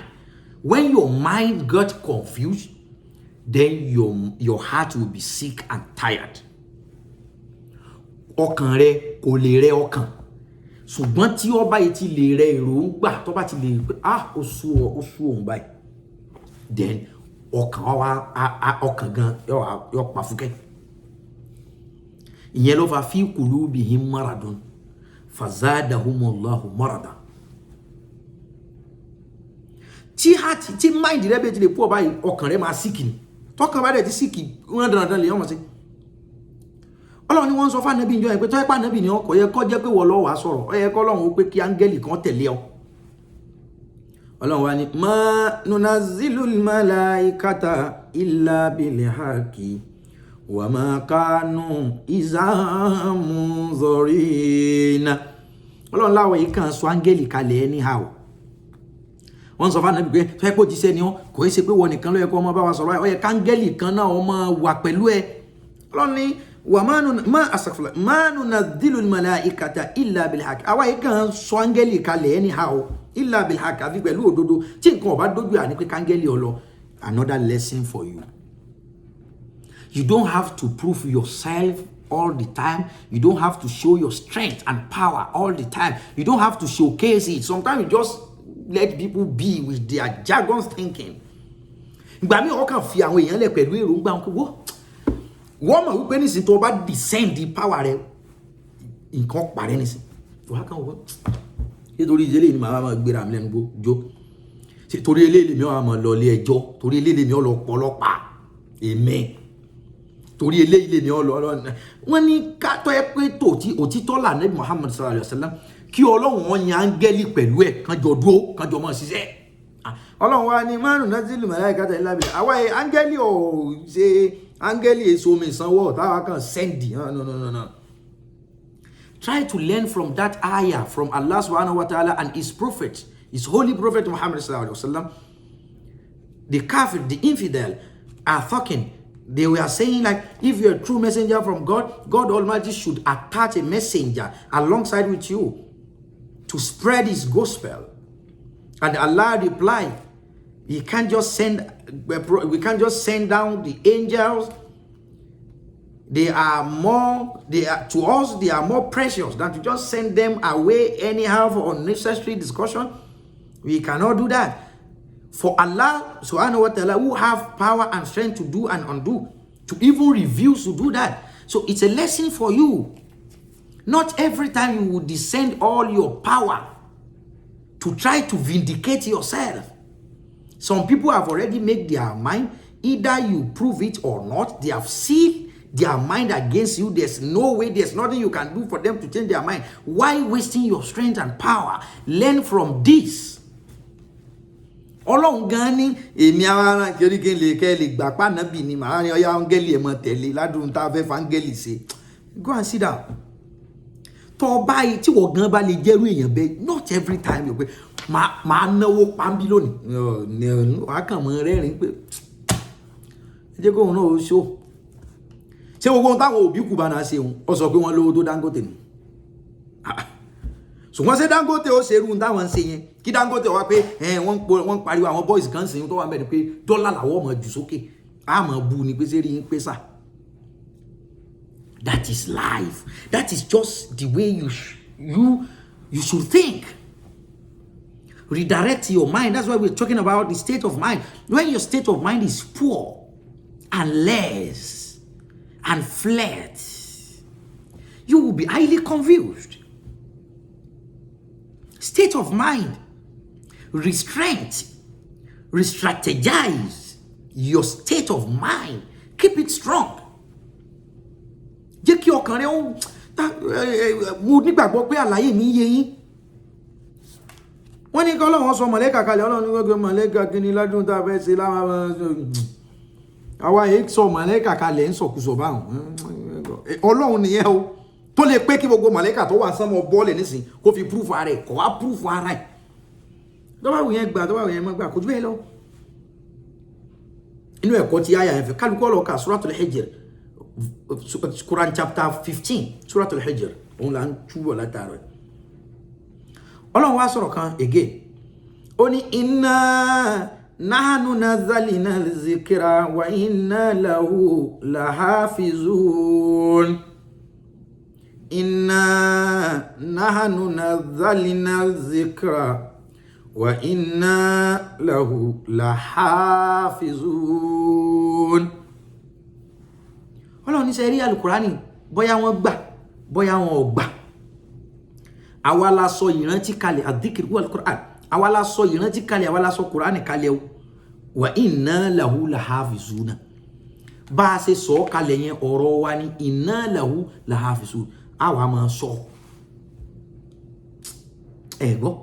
[SPEAKER 1] When your mind got confused, then your heart will be sick and tired. Ọkàn rẹ kò lè rẹ ọkàn. Ṣùgbọ́n tí ó bá ti lè rẹ èròǹgbà, tó bá ti lè ó sú òun báyìí. Then ọkàn gan yóò pa fúkẹ́. Ìyẹn ló fà fi qulubihim maradun. Fazadahumullahu marada. Tí heart tí mind rẹ bẹ ti lè pọ̀ báyìí ọkàn rẹ máa sick ni. Tọ́kàn bá dẹ̀ ti sick wọ́n dandan lè yọ́n mọ̀ sí. Ọlọ́run ni wọ́n sọ fún Ànábì ńjọ́ yẹn pé tó yẹ pé Ànábì ni ó yẹ kó jẹ́ pé wọ́n lọ wá sọ̀rọ̀ ó yẹ kó Ọlọ́run ó pé kí áńgẹ́lì kan tẹ̀lé ọ. Ọlọ́run wá ní ma nunazzilul malaikata illa bil haqqi wa ma kanu izamuzorina. Ọlọ́run láwọ̀ yìí kan sọ áńgẹ́lì kalẹ̀ anyhow. Wọ́n sọ fún Ànábì pé tó yẹ pé òjíṣẹ́ ni kò ṣe pé wọ́n nìkan ló yẹ kó ọmọ bá wa sọ̀rọ̀ ó yẹ káńgẹ́lì kan náà ọmọ wà pẹ̀lú ẹ. Ọlọ́run ní wa ma nunazzilul malaikata illa bil haqq. Àwa yìí kan sọ áńgẹ́lì kalẹ̀ anyhow illa bil haqq àfi pẹ̀lú òdodo tí nǹkan ó bá dojú à ní pé káńgẹ́lì ó lọ. Another lesson for you. You don't have to prove yourself all the time. You don't have to show your strength and power all the time. You don't have to showcase it. Sometimes you just let people be with their jargon thinking. Ìgbà mi ọkàn fi àwọn èèyàn lẹ̀ pẹ̀lú èròǹgbà wọn pé wọ́n mọ̀ wípé nísìnyí tó bá descend the power rẹ̀ nǹkan parẹ́ nísìnyí. Wọ́n á kàn wọ́n nítorí ìdílé ni màá máa gbéra mi lẹ́nu jó. Torí eléyìí mi ò máa lọ ilé ẹjọ́. Torí eléyìí mi ò lọ pọlọ́pàá. Amen. Torí eléyìí lè mi Ọlọ́run wọ́n ní ká tó ẹ pé òtítọ́ là Nábì Muhammad sallallahu alaihi wasallam kí Ọlọ́run wọn yan áńgẹ́lì pẹ̀lú ẹ̀ kánjọ dúró kánjọ mọ́ ṣiṣẹ́. Ọlọ́run wa ni ma nunazzilul malaikata illa bil haqq. Àwa áńgẹ́lì ò ṣe áńgẹ́lì èso mi sanwó táwa kan sẹ́ndì. No. Try to learn from that ayah from Allah subhanahu wa ta'ala and his prophet, his holy prophet Muhammad sallallahu alaihi wasallam. The kafir, the infidel are talking. They were saying like, if you're a true messenger from God, God Almighty should attach a messenger alongside with you to spread his gospel. And Allah replied, we can't just send down the angels. To us, they are more precious than to just send them away anyhow for unnecessary discussion. We cannot do that. For Allah subhanahu wa ta'ala, who have power and strength to do and undo, to even refuse to do that. So it's a lesson for you. Not every time you will descend all your power to try to vindicate yourself. Some people have already made their mind. Either you prove it or not. They have sealed their mind against you. There's no way, there's nothing you can do for them to change their mind. Why wasting your strength and power? Learn from this. Ọlọ́run gan ni èmi ara kiri kí n lè kẹ́ lè gbà pa Nábì ni màá ní ọyá áńgẹ́lì ẹ̀ mọ̀ tẹ̀lé ládùn tá a fẹ́ fa áńgẹ́lì ṣe. Go and sit down. Tọ́ báyìí tí wọ́n gan bá lè jẹ́rú èèyàn bẹ́ẹ̀, not every time you pé máa náwó pàmbí lónìí wàá kàn mọ́ rẹ́rìn pé ẹ jẹ́ kóhun náà ó ṣó ṣé gbogbo ohun táwọn òbí Cubana náà ṣe ó sọ pé wọ́n lówó tó Dangote nù ṣùgbọ́n ṣé Dangote ó ṣerú táwọn ń ṣe yẹn kí Dangote wá pé wọ́n pariwo àwọn boys kan sìn tó wà mẹ́rin pé dọ́là làwọn ọmọ jù sókè àmọ́ bu ni pé ṣé rí yín pé sà. That is life. That is just the way you should think. Redirect your mind. That's why we're talking about the state of mind. When your state of mind is poor and less and flat, you will be highly confused. State of mind, restraint, re-strategize your state of mind. Keep it strong. Jẹ́ kí ọkàn rẹ mo nígbàgbọ́ pé àlàyé mi yé yín. Wọ́n ní kí Ọlọ́run sọ mọ̀lẹ́kà kalẹ̀, Ọlọ́run ní gbogbo mọ̀lẹ́kà kíní ládùn tá a fẹ́ ṣe láwọn àwa èyí sọ mọ̀lẹ́kà kalẹ̀ ń sọkúsọ báwọn. Ọlọ́run nìyẹn o tó lè pé kí gbogbo mọ̀lẹ́kà tó wà sánmọ̀ bọ́ọ̀lẹ̀ nísìn kó fi proof ara ẹ̀ kó wá proof ara ẹ̀. Tọ́wọ́ àwọn yẹn gbà tọ́wọ́ àwọn yẹn mọ́ gbà kó jù bẹ́ẹ̀ lọ. Inú ẹ̀kọ́ ti àyà ẹ̀fẹ̀ kálukọ́ lọ ka Suratul Hijr, Quran chapter 15, Suratul Hijr, òun là ń túbọ̀ látàrọ̀. Ọlọ́run wá sọ̀rọ̀ kan again. Ó ní inna nahnu nazzalna al-zikra wa inna lahu lahafizun. Inna nahnu nazzalna al-zikra wa inna lahu lahafizun. Ọlọ́run ní ṣe rí Al-Qur'ani bóyá wọ́n gbà bóyá wọn ò gbà. Àwa la sọ ìrántí kalẹ̀ adh-dhikr wal Qur'an. Àwa la sọ ìrántí kalẹ̀, àwa la sọ Qur'ani kalẹ̀ o. Wa inna lahu lahafizuna. Bá a ṣe sọ kalẹ̀ yẹn ọ̀rọ̀ wa ni inna lahu lahafizun. Àwa máa sọ. Gbọ́.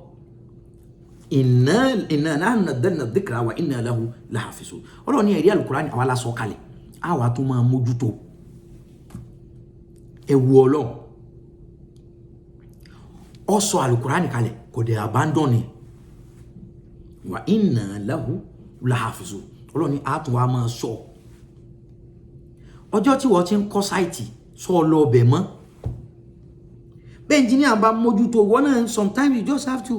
[SPEAKER 1] Inna nahnu nazzalna adh-dhikra wa inna lahu lahafizun. Ọlọ́run ní ẹ̀rí Al-Qur'ani àwa la sọ kalẹ̀. Àwa tún máa mójútó. Ẹ wo Ọlọ́run. Ó sọ Al-Qur'ani kalẹ̀ kò dé abandon ni. Wa inna lahu lahafizun. Ọlọ́run ní a tún wá máa sọ. Ọjọ́ tí wọ́n ti ń kọ́ sáìtì sọ lọ bẹ̀ mọ́. Bẹ́ẹ̀ engineer bá mójútó wọ́n náà sometimes you just have to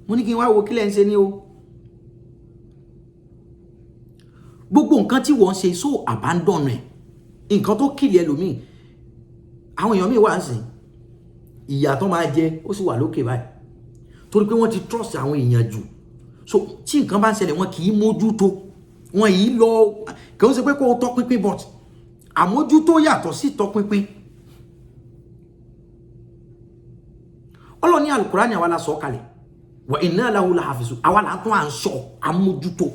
[SPEAKER 1] mo ní kí n wá wo kílẹ̀ ń ṣe ní o. Gbogbo nǹkan tí wọ́n ṣe so abandon ẹ̀. Nǹkan tó kìlì ẹlòmíì. Àwọn èèyàn míì wà ń sìn. Ìyà tó máa jẹ ó sì wà lókè báyìí. Torí pé wọ́n ti trust àwọn èèyàn jù. So tí nǹkan bá ń ṣẹlẹ̀ wọn kì í mójútó. Wọn yìí lọ kì í ṣe pé kó o tọpinpin but àmójútó yàtọ̀ sí tọpinpin. Ọlọ́run ní Al-Qur'ani àwa la sọ kalẹ̀. Wa inna lahu lahafizun. Àwa la tún à ń sọ àmójútó.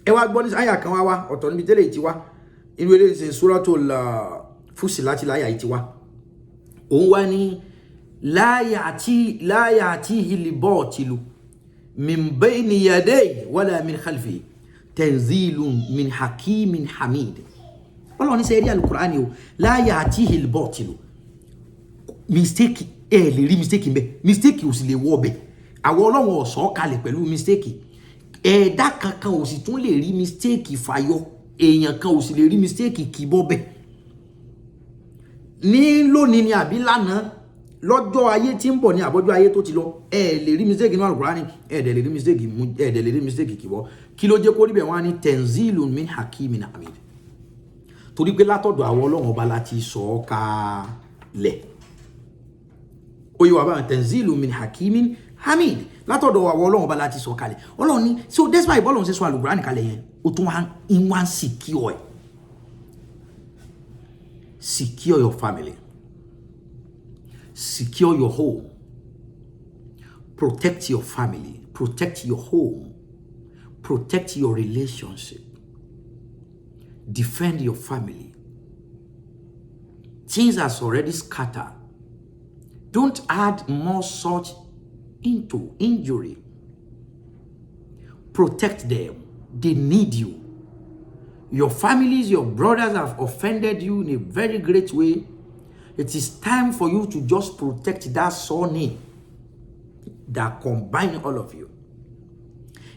[SPEAKER 1] Ẹ wá gbọ́ ní àyà kan wá ọ̀tọ̀ níbi tẹ́lẹ̀ ti wá. Inú ilé ìsìn Suratul Fussilat láyà yìí ti wá. Òun wá ní la ya'tihi al-batilu min bayni yadayhi wala min khalfihi tanzilun min hakimin hamid. Ọlọ́run ní ṣe rí Al-Qur'ani o la ya'tihi al-batilu. Mistake lè rí mistake ńbẹ̀. Mistake ò sì lè wọ bẹ̀. Àwọn Ọlọ́run ò sọ kalẹ̀ pẹ̀lú mistake. Ẹ̀dá kankan ò sì tún lè rí mistake fàyọ. Èèyàn kan ò sì lè rí mistake kìbọ́ bẹ̀. Ní lónìí ni àbí lánàá lọ́jọ́ ayé tí ń bọ̀ ní àbọ́jọ́ ayé tó ti lọ lè rí mistake nínú Al-Qur'ani lè rí mistake kìbọ́. Kí ló jẹ́ kó rí bẹ̀ wọ́n á ní tanzilun min hakimin hamid. Torí pé látọ̀dọ̀ àwọn Ọlọ́run ọba láti sọ ọ́ kalẹ̀. Ó yẹ wà bá tanzilun min hakimin hamid. Látọ̀dọ̀ àwọn Ọlọ́run ọba láti sọ kalẹ̀. Ọlọ́run ní so that's why bọ́ọ̀lù ń ṣe sọ Al-Qur'ani kalẹ̀ yẹn ó tún wá ń secure ẹ̀. Secure your family. Secure your home. Protect your family. Protect your home. Protect your relationship. Defend your family. Things are already scattered. Don't add more salt into injury. Protect them. They need you. Your families, your brothers have offended you in a very great way. It is time for you to just protect that surname that combines all of you.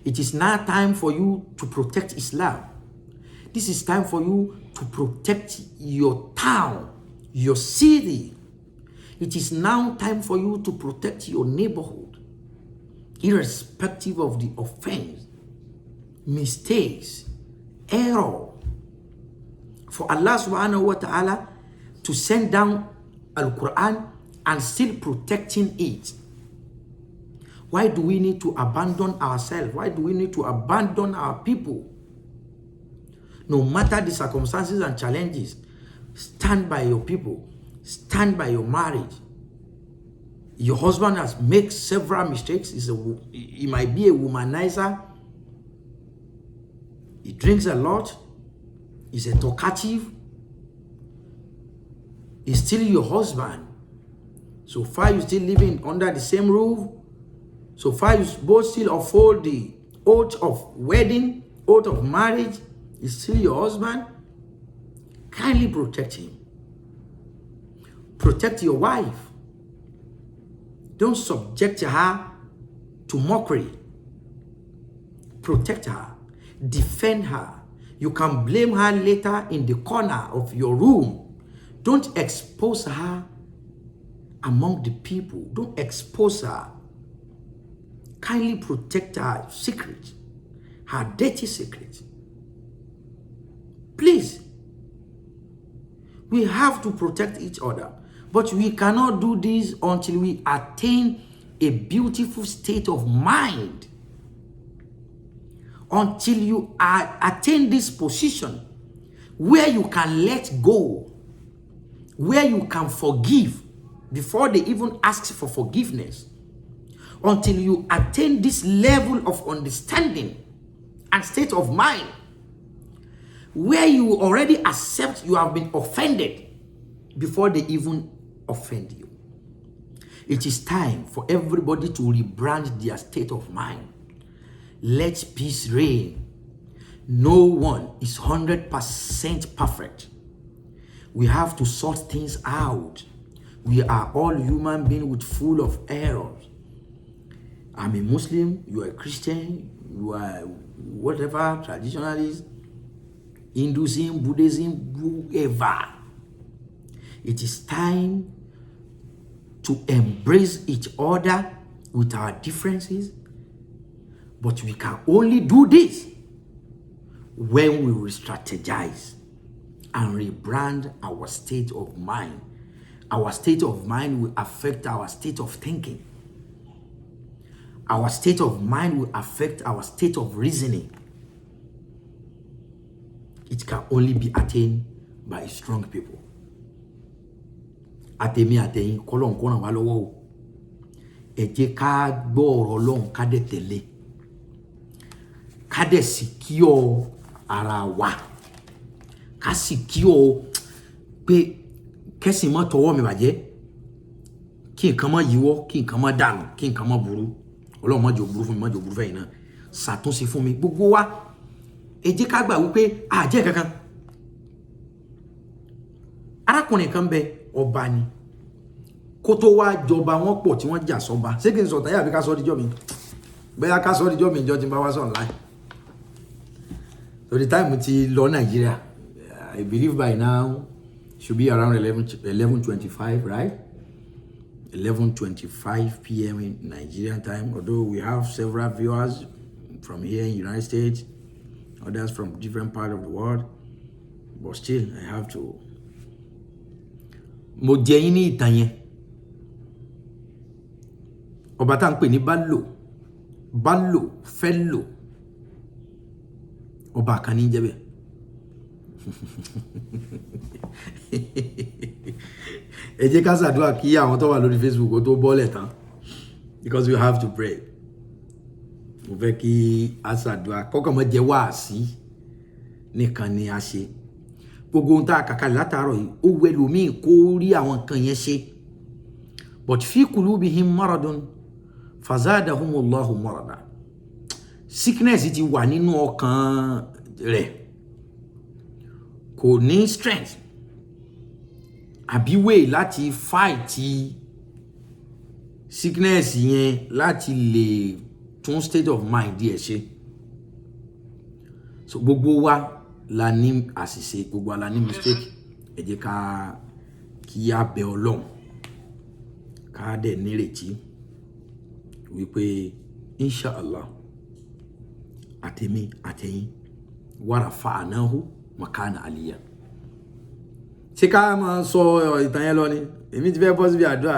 [SPEAKER 1] It is now time for you to protect Islam. This is time for you to protect your town, your city. It is now time for you to protect your neighborhood, irrespective of the offense, mistakes, error. For Allah subhanahu wa ta'ala to send down Al-Quran and still protecting it. Why do we need to abandon ourselves? Why do we need to abandon our people? No matter the circumstances and challenges, stand by your people. Stand by your marriage. Your husband has made several mistakes. He might be a womanizer. He drinks a lot. He's a talkative. He's still your husband. So far you're still living under the same roof. So far you both still uphold the oath of wedding, oath of marriage. He's still your husband. Kindly protect him. Protect your wife. Don't subject her to mockery. Protect her. Defend her. You can blame her later in the corner of your room. Don't expose her among the people. Don't expose her. Kindly protect her secret, her dirty secret. Please. We have to protect each other. But we cannot do this until we attain a beautiful state of mind. Until you attain this position where you can let go, where you can forgive before they even ask for forgiveness. Until you attain this level of understanding and state of mind where you already accept you have been offended before they even offend you. It is time for everybody to rebrand their state of mind. Let peace reign. No one is 100% perfect. We have to sort things out. We are all human beings with full of errors. I'm a Muslim, you are a Christian, you are whatever, traditionalist, Hinduism, Buddhism, whoever. It is time to embrace each other with our differences. But we can only do this when we re-strategize and rebrand our state of mind. Our state of mind will affect our state of thinking. Our state of mind will affect our state of reasoning. It can only be attained by strong people. Àtèmi àtẹ̀yin k'Ọlọ́run kó ràn wá lọ́wọ́ o. Ẹ jẹ́ ká gbọ́ ọ̀rọ̀ Ọlọ́run ká dẹ̀ tẹ̀lé. Ká dẹ̀ secure ara wa. Ká secure pé kẹ́sìn mọ́ tọwọ́ mi bàjẹ́. Kí nǹkan má yíwọ́, kí nǹkan má dànù, kí nǹkan má burú. Ọlọ́run má jẹ́ ó burú fún mi, má jẹ́ ó burú fẹ́yìn náà. Ṣàtúnṣe fún mi. Gbogbo wa ẹ jẹ́ ká gbà wípé a jẹ́ kankan. Arákùnrin kan bẹ ọba ni. Kó tó wá jọba wọn pọ̀ tí wọ́n jà sọ́ba. Ṣé kí n sọ tàyà bí ká sọ díjọ́ mi? Bẹ́ẹ̀ ká sọ díjọ́ mi ìjọ tí n bá wá sọ online. So the time ti lọ Nigeria, I believe by now should be around 11:25, right? 11:25 p.m. in Nigerian time, although we have several viewers from here in the United States, others from different parts of the world, but still I have to. Mo jẹ yín ní ìtàn yẹn. Ọba tá ń pè ní Bálò Fẹ́lò. Ọba kan ní jẹ́ bẹ́ẹ̀. Ẹ jẹ́ ká ṣàdúrà kí àwọn tó wà lórí Facebook ó tó bọ́lẹ̀ tán, because we have to pray. Mo fẹ́ kí a ṣàdúrà kọ́kọ́ mọ́ jẹ́ wáàsí nìkan ni a ṣe. Gbogbo ohun tá a kàkà látàárọ̀ yìí ó wẹ́ lómi kó rí àwọn nǹkan yẹn ṣe. But fi kulubihim maradun fazadahumullahu marada. Sickness ti wà nínú ọkàn rẹ̀. Kò ní strength àbí way láti fight sickness yẹn láti lè tún state of mind díẹ̀ ṣe. so gbogbo wa la ní àṣìṣe, gbogbo wa la ní mistake. Ẹ jẹ́ ká kí a bẹ Ọlọ́run ká dẹ̀ nírètí wípé inshallah àtèmi àtẹ̀yin warafa'nahu makana aliyya. Ṣé ká máa sọ ìtàn yẹn lọ ni? Èmi ti fẹ́ bọ́ síbi àdúrà.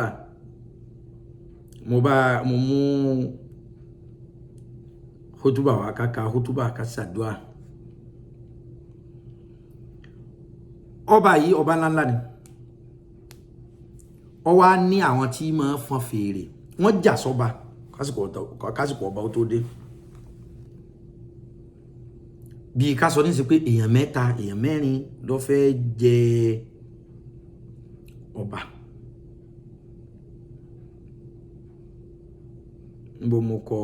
[SPEAKER 1] Mo mú hutuba wa ká hutuba ká ṣàdúrà. Ọba yìí ọba ńláńlá ni. Ó wá ní àwọn tí máa fọn fèrè. Wọ́n jà sọ́ba kásìkò ọba ó tó dé. Bí ká sọ ní sí pé èèyàn mẹ́ta, èèyàn mẹ́rin ló fẹ́ jẹ ọba. Níbo mo kọ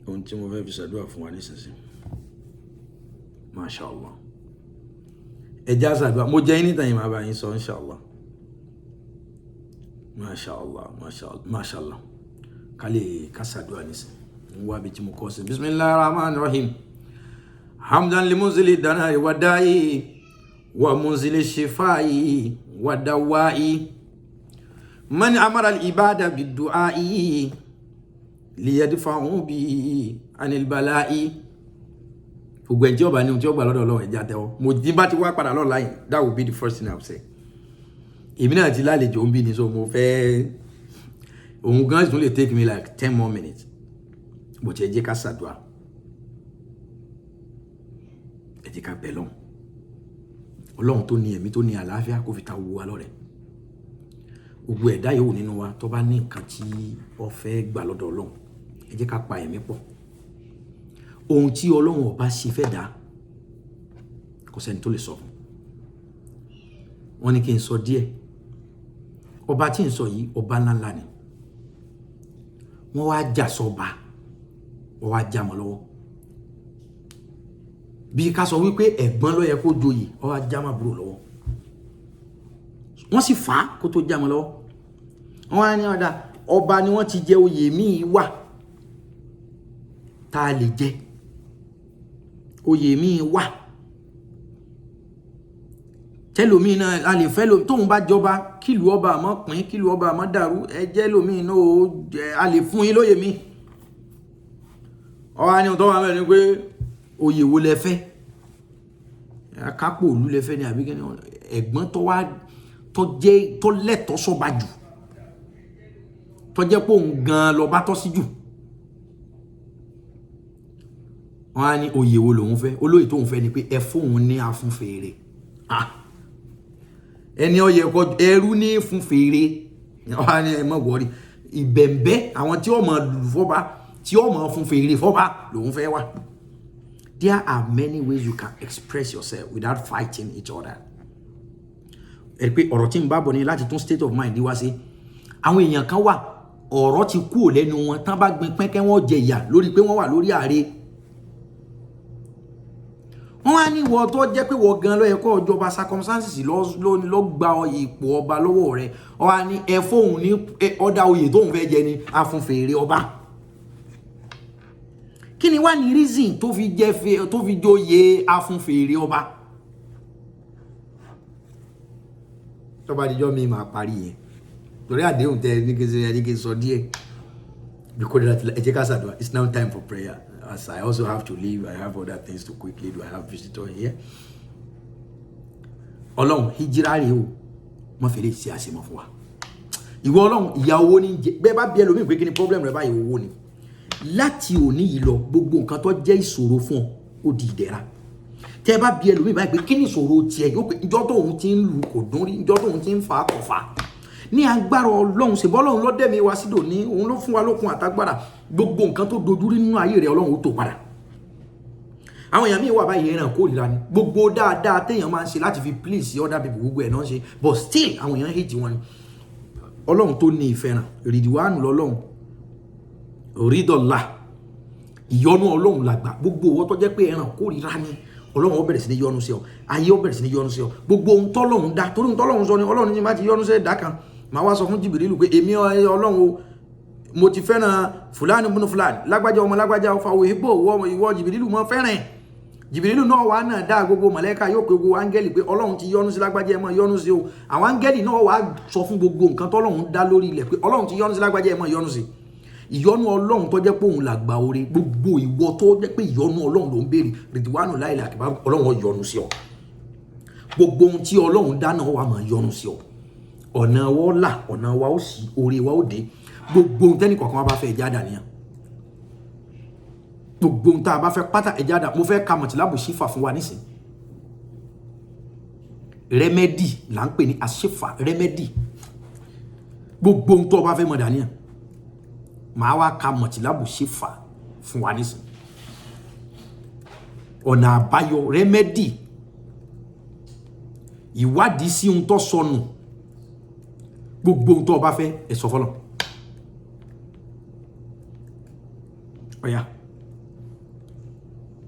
[SPEAKER 1] ohun tí mo fẹ́ fi ṣàdúrà fún wa nísinsìnyí. Mashallah. Ẹ já ṣàdúrà. Mo jẹ́ anytime máa bá yín sọ inshallah. Mashallah. Kálẹ̀ ká ṣàdúrà nísinsìnyí. Wa bi tí mo kọ sí. Bismillahir Rahmanir Rahim. Hamdan limunzili danari wa da'i wa munzili shifai wa dawa'i. Man amara al-ibada bid-du'a'i liyadfa'u bi anil bala'i. Gbogbo ẹjọ́ bá ní ohun tí ó gbà lọ́dọ̀ Ọlọ́run ẹja tẹ́wọ́. Mo dín bá ti wá padà lọ́la yìí. That will be the first thing I will say. Èmi náà ti lálejò ń bí ni, so mo fẹ́ òun gan tún lè take me like 10 more minutes. Bó ti ẹ jẹ́ ká ṣàdúà. Ẹ jẹ́ ká bẹ̀ lọ́hùn. Ọlọ́run tó ní ẹ̀mí tó ní àlàáfíà kó fi ta wo wa lọ́rẹ. Gbogbo ẹ̀dá yòówù nínú wa tó bá ní nǹkan tí ó fẹ́ gbà lọ́dọ̀ Ọlọ́run, ẹ jẹ́ ká pa ẹ̀mí pọ̀. Ohun tí Ọlọ́run ó bá ṣe fẹ́ dá kò sẹ́ni tó lè sọ fún. Wọ́n ní kí n sọ díẹ̀. Ọba tí ń sọ yìí ọba ńláńlá ni. Wọ́n wá jà sọ́ba. Wọ́n wá já mọ́ lọ́wọ́. Bí ká sọ wípé ẹ̀gbọ́n ló yẹ kó joyè, wọ́n wá já mọ́ àbúrò lọ́wọ́. Wọ́n sì fà á kó tó já mọ́ lọ́wọ́. Wọ́n wá ní ọ̀dà ọba ni wọ́n ti jẹ oyè míì wà tá a lè jẹ. Oyè míì wà tẹ́lòmíì náà a lè fẹ́ tóun bá jọba kílù ọba àmọ́ pín kílù ọba àmọ́ dàrú ẹjẹ́ lòmíì náà a lè fún yín lóyè míì. Ọwá ní ọ̀tọ́ wà mẹ́rin pé oyè wo lẹ fẹ́? Akápò òlú lẹ fẹ́ ni àbí kẹ́ni ẹ̀gbọ́n tó lẹ́tọ̀ọ́ sọ́ba jù tó jẹ́ pé òun gan lọ́ba tọ́ sí jù. Wọ́n á ní oyè wo lòun fẹ́? Olóyè tóun fẹ́ ni pé ẹ fóun ní afún fèrè. Ẹni ó yẹ kó ẹrú ní fún fèrè. Wọ́n á ní ẹ má wọrí ìbẹ̀m̀bẹ́ àwọn tí ó mọ̀ lù fọ́ba tí ó mọ̀ fún fèrè fọ́ba lòun fẹ́ wà. There are many ways you can express yourself without fighting each other. Ẹ pé ọ̀rọ̀ tí ń bá bọ̀ ní láti tún state of mind wá sí. Àwọn èèyàn kan wà ọ̀rọ̀ ti kúrò lẹ́nu wọn tán bá gbin pẹ́kẹ́ wọ́n jẹ ìyà lórí pé wọ́n wà lórí ààrẹ. Wọ́n wá ní ìwọ tó jẹ́ pé wọ́n gan ló yẹ kó ìjọba circumstances ló gba ipò ọba lọ́wọ́ rẹ̀. Wọ́n wá ní ẹ fóun ní ọ̀dà oyè tóun fẹ́ jẹ ní afúnfèrè ọba. Kí ni wá ní reason tó fi joyè afúnfèrè ọba? Tó bá dijọ́ mi máa parí yẹn. Torí àdéhùn tẹ ní kí n sọ díẹ̀. Because ẹ jẹ́ ká ṣàdúrà. It's now time for prayer. As I also have to leave, I have other things to quickly do. I have visitor here. Ọlọ́run hijira rèé o. Mo fẹ́ lè ṣe àṣemọ fún wa. Ìwọ Ọlọ́run ìyà owó ní jẹ. Bẹ́ẹ̀ bá bí ẹlòmíì pé kí ni problem rẹ báyìí owó ni. Láti òní yìí lọ gbogbo nǹkan tó jẹ́ ìṣòro fún ọ ó di ìdẹ̀ra. Tẹ́ bá bí ẹlòmíì báyìí pé kí ni ìṣòro tiẹ̀ yóò pé ìjọ́ tóun ti ń lù kò dún rí, ìjọ́ tóun ti ń fà kò fà. Ní agbára Ọlọ́run ṣe bọ́ Ọlọ́run ló dẹ̀mí wa sídò ní òun ló fún wa lókun àtagbára gbogbo nǹkan tó dojú rí nínú ayé rẹ̀ Ọlọ́run ó tó padà. Àwọn èèyàn míì wà báyìí ẹran kórìíra ni gbogbo dáadáa téèyàn máa ń ṣe láti fi please other people gbogbo ẹ̀ náà ṣe but still àwọn èèyàn hate wọn ni. Ọlọ́run tó ní ìfẹ́ ràn rídìwánù lọ́lọ́run rídọ̀lá ìyọ́nú Ọlọ́run làgbà gbogbo owó tó jẹ́ pé ẹran kórìíra ni Ọlọ́run ó bẹ̀rẹ̀ sí ní yọ́nú sí ọ ayé ó bẹ̀rẹ̀ sí ní yọ́nú sí ọ gbogbo ohun tọ́lọ́run dá torí ohun tọ́lọ́run sọ ni Ọlọ́run ní má ti yọ́nú sí ẹ̀dá kan màá wá sọ fún Jìbìrìlù pé èmi Ọlọ́run o mo ti fẹ́ràn fulani bunu fulani lágbájá ọmọ lágbájá ọfà òhìbò ìwọ Jìbìrìlù mọ́ fẹ́ràn Jìbìrìlù náà wà náà dá gbogbo màláíkà yóò pé gbogbo áńgẹ́lì pé Ọlọ́run ti yọ́nú sí lágbájá ẹ máa yọ́nú sí o àwọn áńgẹ́lì náà wà sọ fún gbogbo nǹkan tọ́lọ́run dá lórí ilẹ̀ pé Ọlọ́run ti yọ́nú sí lágbájá ẹ máa yọ́nú sí ìyọ́nú Ọlọ́run tó jẹ́ pé òun làgbà oore gbogbo ìwọ tó jẹ́ pé ìyọ́nú Ọlọ́run ló ń béèrè rìdíwánù láìlà àkìbá Ọlọ́run yọ́nú sí ọ gbogbo ohun tí Ọlọ́run dá náà wà máa yọ́nú sí ọ ọ̀nà wa là ọ̀nà wa ó sì oore wa ó dé gbogbo ohun tẹ́nì kọ̀ọ̀kan wa bá fẹ́ ẹja dàníyàn gbogbo ohun tá a bá fẹ́ pátá ẹja dà mo fẹ́ ka mọ̀tìlábù sífà fún wa nísìn rẹ́mẹ́dì là ń pè ní àṣìfà rẹ́mẹ́dì gbogbo ohun tó o bá fẹ́ mọ̀ dàníyàn màá wá ka mọ̀tìlábù sífà fún wa nísìn ọ̀nà àbáyọ rẹ́mẹ́dì ìwádìí sí ohun tó sọnù gbogbo ohun tó o bá fẹ́ ẹ sọ fọlọ́ ọ̀yà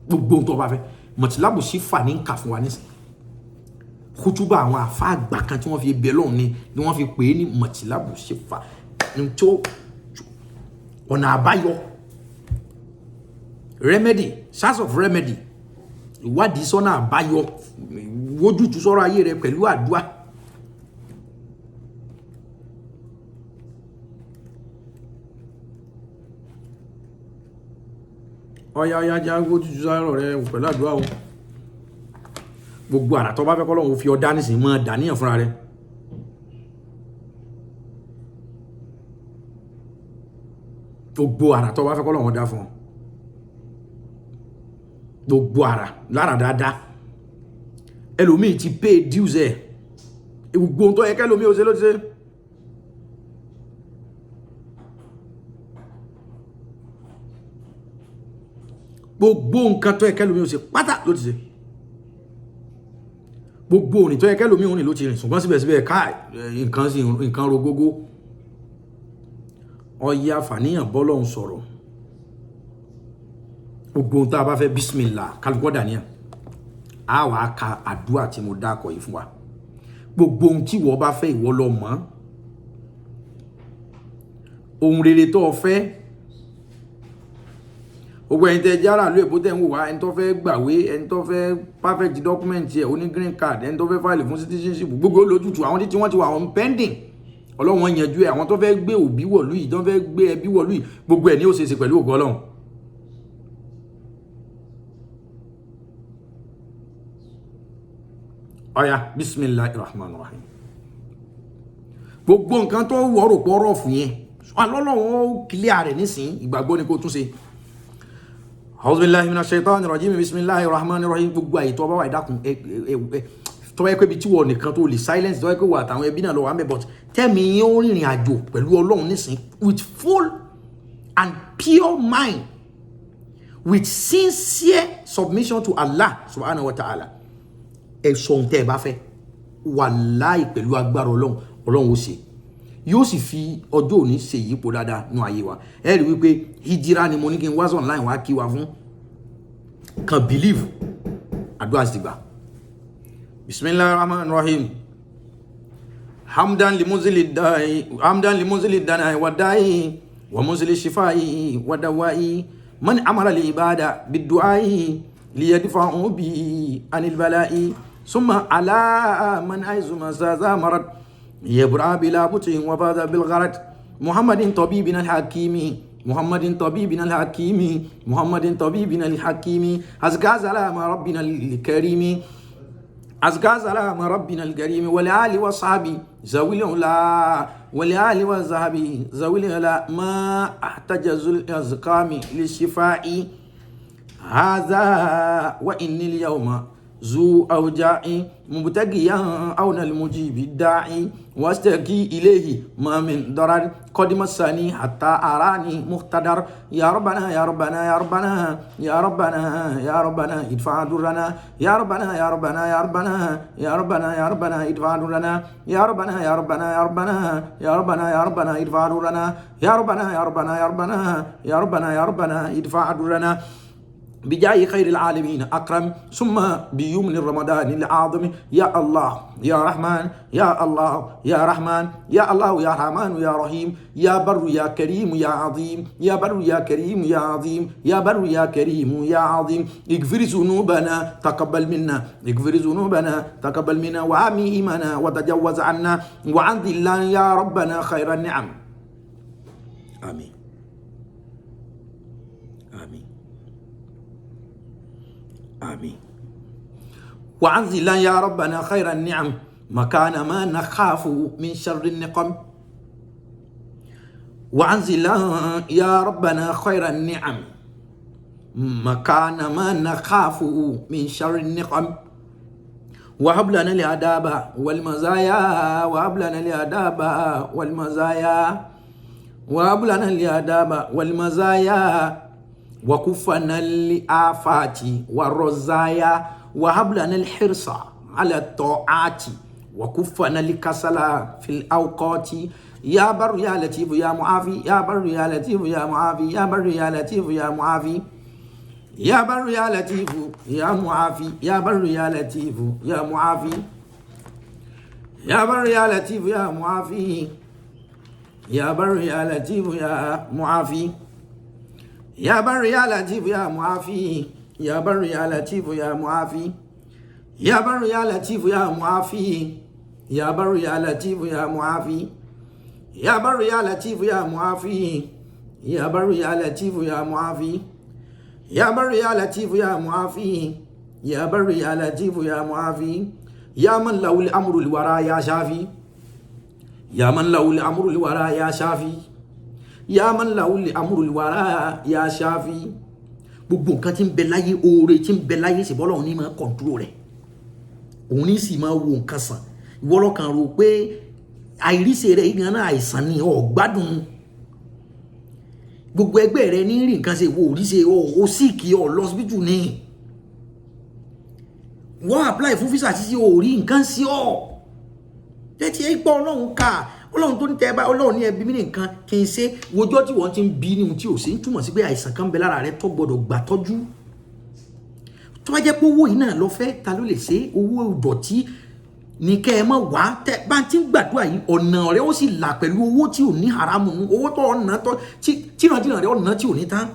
[SPEAKER 1] gbogbo ohun tó o bá fẹ́ mọ̀tìlábù sífà ní nkà fún wa nísìn kútúbà àwọn àfa àgbà kan tí wọ́n fi bẹ̀ lọ́hùn ni wọ́n fi pè é ní mọ̀tìlábù sífà ní tó ọ̀nà àbáyọ remedy source of remedy ìwádìí sọ́nà àbáyọ wójútu sọ́rọ̀ ayé rẹ pẹ̀lú àdúrà ọ̀yá já wójútu sọ́rọ̀ rẹ pẹ̀lú àdúrà o gbogbo àrà tó bá fẹ́ kọ́lọ́hun fi ọdá nísìnyí mọ́ dàníyàn fúnra rẹ gbogbo àrà tó bá fẹ́ kọ́lọ́hun dá fún ọ gbogbo àrà lára dáadáa ẹlòmíì ti pay dues ẹ gbogbo tó yẹ kẹlòmíì ó ṣe ló ti ṣe gbogbo nǹkan tó yẹ kẹlòmíì ó ṣe pátá ló ti ṣe gbogbo òrìn tó yẹ kẹlòmíì òrìn ló ti rìn ṣùgbọ́n síbẹ̀síbẹ̀ ká nǹkan rogógó ọyẹ àfàníyàn bọ́lọ́hun sọ̀rọ̀ gbogbo ohun tá a bá fẹ́ bismillah kálukọ́ dàníyàn a wà á ka àdúrà tí mo dákọ̀ yìí fún wa gbogbo ohun tí ìwọ bá fẹ́ ìwọ lọ mọ̀ ohun rere tó o fẹ́ gbogbo ẹni tẹ́ jára ló èbó tẹ́ ń wò wá ẹni tó fẹ́ gbàwé ẹni tó fẹ́ perfect document ẹ̀ oní green card ẹni tó fẹ́ fáìlì fún citizenship gbogbo lójútùú àwọn títí wọ́n ti wà on pending Ọlọ́run yanjú ẹ̀ àwọn tó fẹ́ gbé òbí wọ̀lú yìí tó fẹ́ gbé ẹbí wọ̀lú yìí gbogbo ẹ̀ ní ó ṣe é ṣe pẹ̀lú ògo Ọlọ́run ọ̀yá bismillahirrahmanirrahim gbogbo nǹkan tó wọ́rọ̀ pọ̀rọ̀ fún yẹn Ọlọ́run ó kílíà rẹ̀ nísìn ìgbàgbọ́ ni kó tún ṣe a'udhu billahi minash shaitanir rajim bismillahirrahmanirrahim gbogbo àyè tó bá wà ìdákun tó bá yẹ pé ibi tí wọ́n nìkan tó lè silence tó bá yẹ pé wà àtàwọn ẹbí náà lọ wà ń bẹ̀ but tẹ́mi yín ó rìnrìn àjò pẹ̀lú Ọlọ́run nísìn with full and pure mind with sincere submission to Allah subhanahu wa ta'ala ẹ sọ ohun tẹ́ ẹ bá fẹ́ wàláì pẹ̀lú agbára Ọlọ́run ó ṣe yóò sì fi ọjọ́ òní ṣe yípo dáadáa nú ayé wa ẹ rí wípé hijira ni mo ní kí n wá online wá kí wa fún kan believe àdúrà sì gbà bismillahirrahmanirrahim hamdan limuzili dai wa dai wa muzili shifai wa dawai man amara li ibada biduai liyadfa'u bi anil bala'i summa ala man aizuma zamarat يبرأ بلا بطء وفاز بالغرد محمد طبيبنا الحكيم محمد طبيبنا الحكيم محمد طبيبنا الحكيم أزكى سلام ربنا الكريم أزكى سلام ربنا الكريم والآل وصحبه ذوي العلا والآل وصحبه ذوي العلا ما احتجز الأزقام للشفاء هذا وإني اليوم ذو أوجاعي مبتغيا أون المجيب الداعي واستكي إليه ما من ضرر قد مسني حتى أراني مقتدر يا ربنا يا ربنا يا ربنا يا ربنا يا ربنا ادفع ضرنا يا ربنا يا ربنا يا ربنا يا ربنا يا ربنا ادفع ضرنا يا ربنا يا ربنا يا ربنا يا ربنا يا ربنا ادفع ضرنا يا ربنا يا ربنا يا ربنا يا ربنا يا ربنا ادفع ضرنا بجاه خير العالمين أكرم ثم بيوم رمضان العظيم يا الله يا رحمن يا الله يا رحمن يا الله يا رحمن يا رحيم يا بر يا كريم يا عظيم يا بر يا كريم يا عظيم يا بر يا كريم يا عظيم اغفر ذنوبنا تقبل منا اغفر ذنوبنا تقبل منا وعمي إيمانا وتجاوز عنا وعن الله يا ربنا خير النعم آمين آمين آمين وعنزل يا ربنا خير النعم مكان ما نخاف من شر النقم وعنزل يا ربنا خير النعم مكان ما نخاف من شر النقم وهب لنا الآداب والمزايا وهب لنا الآداب والمزايا وهب لنا الآداب والمزايا وكفنا الآفات والرزايا وهب لنا الحرص على الطاعات وكفنا الكسل في الأوقات يا بر يا لطيف يا معافي يا بر يا لطيف يا معافي يا بر يا لطيف يا معافي يا بر يا لطيف يا معافي يا بر يا لطيف يا معافي يا بر يا لطيف يا معافي يا بر يا لطيف يا معافي يا بر يا لطيف يا معافي يا بر يا لطيف يا معافي يا بر يا لطيف يا معافي يا بر يا لطيف يا معافي يا بر يا لطيف يا معافي يا بر يا لطيف يا معافي يا بر يا لطيف يا معافي يا بر يا لطيف يا معافي يا من له الأمر الورى يا شافي يا من له الأمر الورى يا شافي يا من له الأمر الورى يا شافي gbogbo nǹkan tí ń bẹ láyé oore tí ń bẹ láyé sì bọ́lọ́run ní máa kọ̀ǹtúrò rẹ̀ òun ní sì máa wo nǹkan sàn ìwọ́lọ́ kan rò pé àìríṣe rẹ̀ yìí náà àìsàn ni ọ̀gbádùn gbogbo ẹgbẹ́ rẹ̀ ní rí nǹkan ṣe wo òríṣe o síìkì ọ lọ́sibítù ni wọ́n apply fún físà títí o rí nǹkan sí ọ tẹ́tí ẹ gbọ́ ọlọ́run ká ọlọ́run tó ní tẹ́ bá ọlọ́run ní ẹbí mi nìkan kì í ṣe wojọ́ tí wọ́n ti ń bí ní ohun tí ò sí ń túmọ̀ sí pé àìsàn kan bẹ lára rẹ tó gbọdọ̀ gbà tọ́jú tó bá jẹ́ pé owó yìí náà lọ fẹ́ ta ló lè ṣe owó ìdọ̀tí ní kẹ́ ẹ mọ̀ wá tẹ́ bá ti ń gbàdúrà yìí ọ̀nà rẹ ó sì là pẹ̀lú owó tí ò ní haramu owó tó ọ̀nà tó tìrandìrán rẹ ọ̀nà tí ò ní tán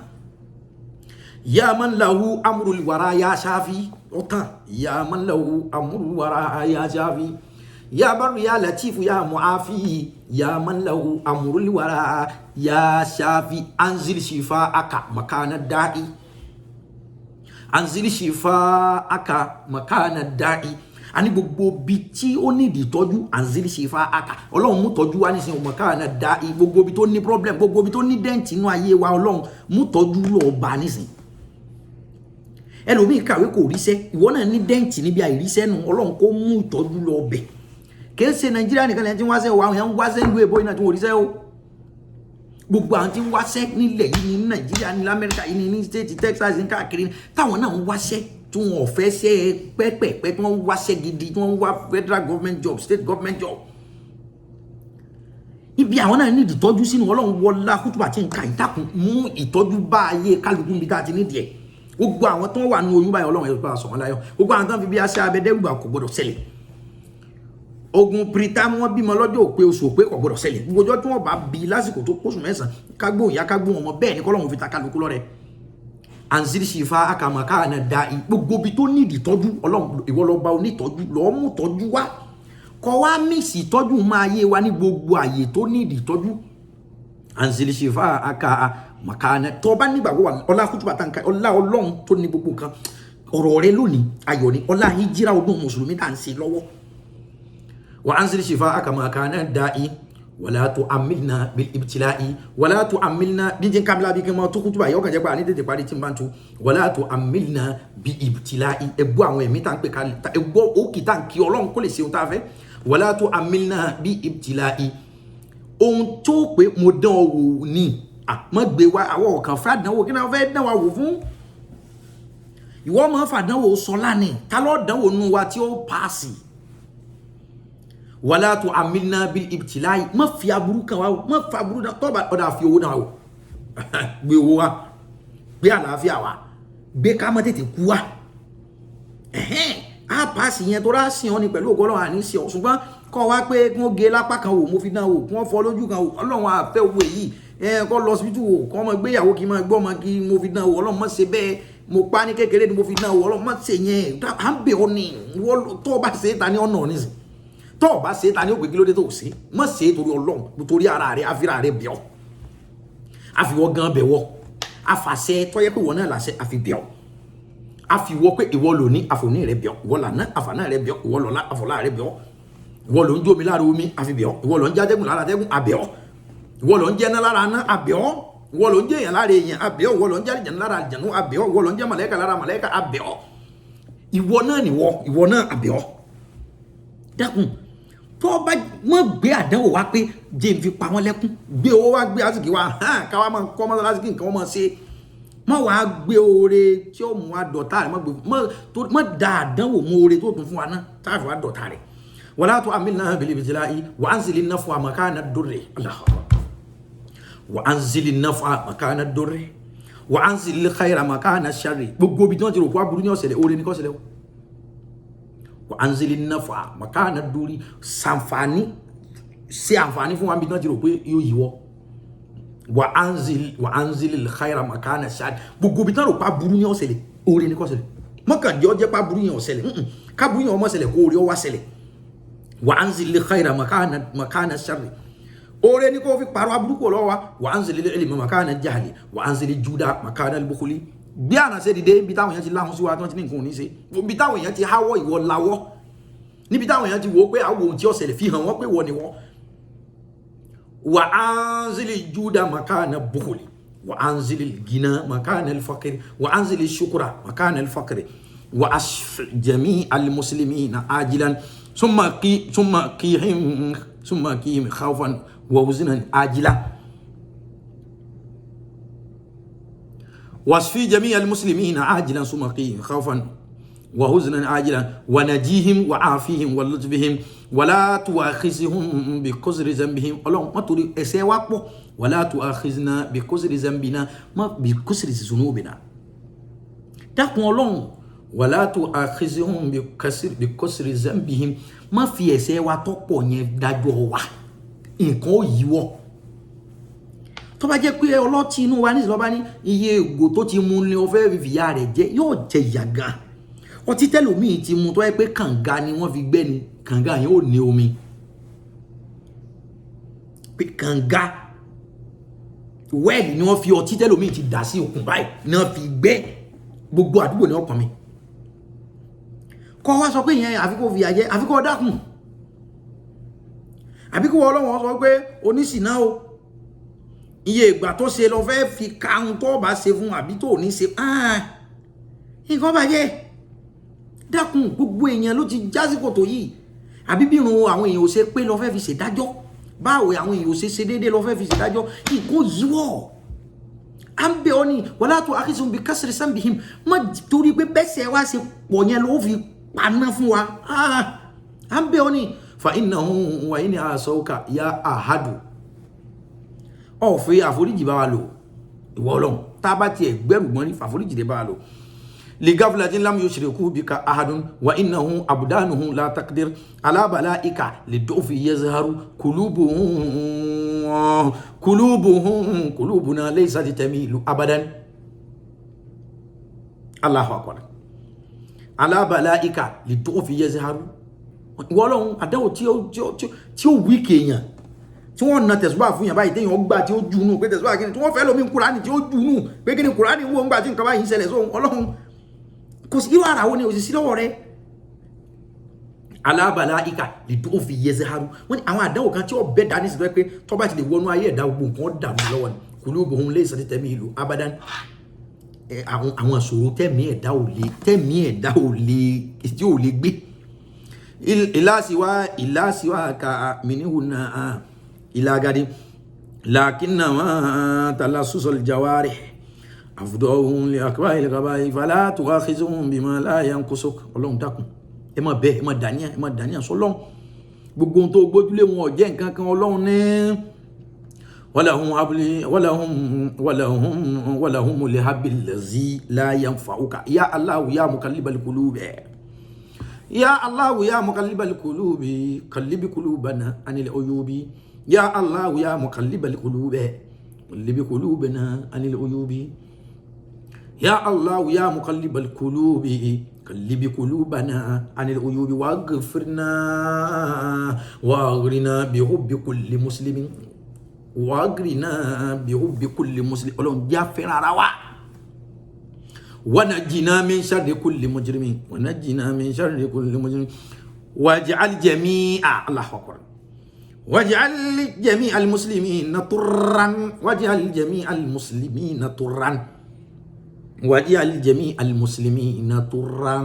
[SPEAKER 1] ya man lahu amrul wara ya shafi ọ̀tàn ya man lahu amrul wara ya shafi ya bar ya latif ya muafi ya man lahu amrul wara ya shafi anzil shifa aka makana da'i anzil shifa aka makana da'i ani gbogbo bi tí ó ní di tọ́jú anzil shifa aka Ọlọ́run mú tọ́jú wá nísìn makana da'i gbogbo bi tó ní problem gbogbo bi tó ní dent inú ayé wa Ọlọ́run mú tọ́jú lọ bá nísìn ẹlòmíì kàwé kò ríṣẹ́ ìwọ náà ní dent níbi àìríṣẹ́ nu Ọlọ́run kó mú ìtọ́jú lọ bẹ̀ kì í ṣe Nàìjíríà nìkan lẹ́yìn tí wọ́n wáṣẹ́ o àwọn èèyàn ń wáṣẹ́ ìlú èbó iná tí wọ́n ríṣẹ́ o gbogbo àwọn tí ń wáṣẹ́ nílẹ̀ yìí ní Nàìjíríà ní Amẹ́ríkà yìí ní state Texas ní káàkiri táwọn náà ń wáṣẹ́ tí wọ́n ò fẹ́ ṣe pẹ́pẹ́pẹ́ tí wọ́n ń wáṣẹ́ gidi tí wọ́n ń wá federal government job state government job ibi àwọn náà ní ìtọ́jú sínú Ọlọ́run wọlá kútùbà tí ń ka ìtàkùn mú ìtọ́jú bá ayé kálukú níbi tá a ti nídìí ẹ̀ gbogbo àwọn tó wà ní oyún báyìí Ọlọ́run ẹ̀ bá a sọ̀rọ̀ láyọ̀ gbogbo àwọn tó ń fi bí aṣọ abẹ́dẹ́gbà kò gbọdọ̀ ṣẹlẹ̀ ogun prita wọn bímọ lọ́jọ́ òpé oṣù òpé kò gbọdọ̀ ṣẹlẹ̀ gbogbo ọjọ́ tí wọ́n bá bí lásìkò tó kóṣù mẹ́sàn kágbó ìyá kágbó ọmọ bẹ́ẹ̀ ni kọ́lọ́run fi ta kálukú lọ́rẹ̀ anzil shifa akamaka na da gbogbo bi tó nídìí tọ́jú Ọlọ́run ìwọ ló bá onítọ́jú lọ mú tọ́jú wá kó wá mix tọ́jú máa yé wa ní gbogbo àyè tó nídìí tọ́jú anzil shifa akamaka na tó bá nígbàgbọ́ ọlá kútùbà tànká ọlá Ọlọ́run tó ní gbogbo kan ọ̀rọ̀ rẹ lónìí ayọ̀ ni ọlá hijira ọdún mùsùlùmí tá ń ṣe lọ́wọ́ wa anzil shifa akamaka na da'i wala tu'amilna bil ibtila'i wala tu'amilna dinjin kamla bi kemo to kutuba yo kan je pa ni tètè parí tin bantu wala tu'amilna bi ibtila'i egbo àwọn ẹ̀mí tan pé kan egbo o ki tan kí Ọlọ́run kó lè ṣe ohun tá fẹ́ wala tu'amilna bi ibtila'i ohun tó pé mo dán wò ni mo gbé wa àwọ kan fa dánwò kí na fẹ́ dán wa wò fún ìwọ mo fa dánwò sola ni ta ló dánwò nu wa tí ó pass wala tu'amilna bil ibtilai má fi aburú kan wá má fa aburú tó bá oda fi owó náà wò gbé owó wá gbé àlàáfíà wá gbé ká mọ́ tètè kú wa a pass yẹn tó rá sí ọ ní pẹ̀lú ògo Ọlọ́run àní sí ọ ṣùgbọ́n kọ́ wá pé kí wọ́n gé lápá kan wò mo fi dán wò kí wọ́n fọ́ lójú kan wò Ọlọ́run àfẹ́ owó èyí kọ́ lọ síbítù wò kọ́ ọmọ gbéyàwó kí n máa gbọ́ ọmọ kí mo fi dán wò Ọlọ́run má ṣe bẹ́ẹ̀ mo pa ní kékeré ni mo fi dán wò Ọlọ́run má ṣe yẹn à ń bẹ̀ ọ ní tó o bá ṣe é ta ní ọ̀nà ọ̀nìsìn tó o bá ṣe é ta ní òpè kí ló dé tó o ṣe má ṣe é torí Ọlọ́run torí ara rẹ àfihàn rẹ bẹ̀ ọ́ àfiwọ́ gan bẹ̀ wọ́ àfàṣẹ tọ́yẹ́ pé wọ́n náà làṣẹ àfi bẹ̀ ọ́ àfiwọ́ pé ìwọ lò ní àfòní rẹ bẹ̀ ọ́ ìwọ lànà àfànà rẹ bẹ̀ ọ́ ìwọ lọ́la àfọ̀lá rẹ bẹ̀ ọ́ ìwọ ló ń jómi lára omi àfi bẹ̀ ọ́ ìwọ ló ń jádẹ́gùn lára dẹ́gùn àbẹ̀ ọ́ ìwọ ló ń jẹ́ náà lára ná àbẹ̀ ọ́ ìwọ ló ń jẹ́ èèyàn lára èèyàn àbẹ̀ ọ́ ìwọ ló ń jẹ́ àlìjànnú lára àlìjànnú àbẹ̀ ọ́ ìwọ ló ń jẹ́ màláíkà lára màláíkà àbẹ̀ ọ́ ìwọ náà nìwọ ìwọ náà àbẹ̀ ọ́ dákun tó bá mọ̀ gbé àdánwò wá pé jẹ́ n fi pa wọ́n lẹ́kún gbé owó wá gbé àsìkí wá káwá máa kọ́ mọ́ lásìkí nǹkan wọ́n máa ṣe mọ́ wàá gbé oore tí ó mú wa dọ̀tá rẹ̀ mọ́ da àdánwò mú oore tó tún fún wa náà táàfù wa dọ̀tá rẹ̀ wala tu'amilna bil ibtila'i wa anzil an-naf'a makana ad-durri Allahu akbar wa anzil an-naf'a makana ad-durri wa anzil al-khayra makana ash-sharri gbogbo bí tí wọ́n ti rò kó aburú ní ọ̀sẹ̀lẹ̀ oore ní kọ́sẹ̀lẹ̀ wa anzil an-naf'a makana ad-durri ṣàǹfààní ṣe àǹfààní fún wa bí tí wọ́n ti rò pé yóò yíwọ́ wa anzil al-khayra makana ash-sharri gbogbo bí tí wọ́n rò kó aburú ní ọ̀sẹ̀lẹ̀ oore ní kọ́sẹ̀lẹ̀ mọ́kànjẹ́ ọjẹ́ pa aburú yẹn ọ̀sẹ̀lẹ̀ káburú yẹn ọmọ ọ̀sẹ̀lẹ̀ kó oore ọwá ṣẹlẹ̀ wa anzil khaira makana sharri ore ni ko fi paro aburú ko lo wa anzil ilmi makana jahli wa anzil juda makana al-bukhli bí ana ṣe dìde bí táwọn èyàn ti lahun sí wa ton ti ní nǹkan ní ṣe bí táwọn èyàn ti hawo ìwọ lawo ní bí táwọn èyàn ti wò pé awo tí ó ṣẹlẹ̀ fi hàn wọ́n pé wọ́n ni wọ́n wa anzil juda makana bukhli wa anzil al-gina makana al-faqr wa anzil ash-shukra makana al-faqr wa asf jami' al-muslimina ajilan ثم قيهم خوفا ووزنا عاجلا واشفي جميع المسلمين عاجلا ثم قيهم خوفا وحزنا عاجلا ونجيهم وعافيهم ولطفهم ولا تؤاخذهم بكسر ذنبهم اللهم ما تري ẹ̀ṣẹ̀ wa pọ̀ ولا تؤاخذنا بكسر ذنبنا ما بكسر ذنوبنا dákun Ọlọ́run wala tu'akhizhum bi kasri zambihim má fi ẹ̀ṣẹ̀ wa tó pọ̀ yẹn dájọ́ wa nǹkan ó yíwọ́ tó bá jẹ́ pé ọlọ́tí inú wa ní ìsìlọ́bá ní iye ògò tó ti mu ní ọfẹ́ fìyà rẹ̀ jẹ́ yóò jẹ ìyà gan ọtí tẹ́lòmíì ti mu tó yẹ pé kànga ni wọ́n fi gbẹ́ ni kànga yẹn ò ní omi pé kànga wẹ́ẹ̀lì ni wọ́n fi ọtí tẹ́lòmíì ti dà sí òkun báyìí náà fi gbẹ́ gbogbo àdúgbò ní ọkàn mi kọ́ wá sọ pé ìyẹn àfikò fìyà jẹ àfikò dákùn àbíkò Ọlọ́run sọ pé oníṣìná o iye ìgbà tó ṣe lọ fẹ́ fi káhun tó bá ṣe fún àbí tó ní ṣe nǹkan bàjẹ́ dákùn gbogbo èèyàn ló ti jásìkò tó yìí àbí bí irun àwọn èèyàn ò ṣe pé lọ fẹ́ fi ṣèdájọ́ báwo àwọn èèyàn ò ṣe déédéé lọ fẹ́ fi ṣèdájọ́ nǹkan yíwọ́ à ń bẹ ọ ní wala tu'akhizhum bi kasri zambihim má torí pé bẹ́sẹ̀ wá ṣe pọ̀ yẹn ló fi paná fún wa à ń bẹ ọ ní fa innahum wa in asawka ya ahadu ó fi àforíjì bá wa lò ìwọ Ọlọ́run tá bá tiẹ̀ gbẹ́rù gbọ́n ní àforíjì dé bá wa lò li ghaflatin lam yushriku bika ahadun wa innahum abdanuhum la taqdir ala balaika lidufi yazharu qulubuna laysat tamilu abadan Allahu akbar ala balaika lidufi yazharu Ọlọ́run àdánwò tí ó weak èèyàn tí wọ́n na tẹ̀sùbá fún yàn báyìí téèyàn gbà tí ó jùnú pé tẹ̀sùbá kí ni tí wọ́n fẹ́ lómi Kùránì tí ó jùnú pé kí ni Kùránì wọ́n gbà tí nǹkan báyìí ń ṣẹlẹ̀ sóhun Ọlọ́run kò sí irú ara wọn ni òsì lọ́wọ́ rẹ̀ alábàláìkà lè tó fi yẹsẹ̀ haru wọ́n ní àwọn àdánwò kan tí ó bẹ́ dání sí pé tó bá ti lè wọnú ayé ẹ̀dá gbogbo nǹkan dààmú lọ́wọ́ ni kulubuhum laysa tamilu abadan àwọn ìṣòro tẹ̀mí ẹ̀dá ò lè tí ò lè gbé ìlàsíwá ka minihuna ìlàgàdì lakinna ma talassusul jawarih afdahum li akba'il qaba'i fala tu'akhizhum bima la yanqusuk Ọlọ́run dákun ẹ má bẹ ẹ má dàníyàn sọ́lọ́run gbogbo ohun tó gbójúlé wọn ò jẹ́ nǹkan kan Ọlọ́run ní ولهم الهب الذي لا ينفعك يا الله يا مقلب القلوب يا الله يا مقلب القلوب قلب قلوبنا عن العيوب يا الله يا مقلب القلوب قلب قلوبنا عن العيوب يا الله يا مقلب القلوب قلب قلوبنا عن العيوب واغفرنا واغرنا بحب كل مسلم واغرنا بحب كل مسلم Ọlọ́run jẹ́ fẹ́ràn ara wa ونجنا من شر كل مجرم ونجنا من شر كل مجرم واجعل جميع الله أكبر واجعل جميع المسلمين طرا واجعل جميع المسلمين طرا واجعل جميع المسلمين طرا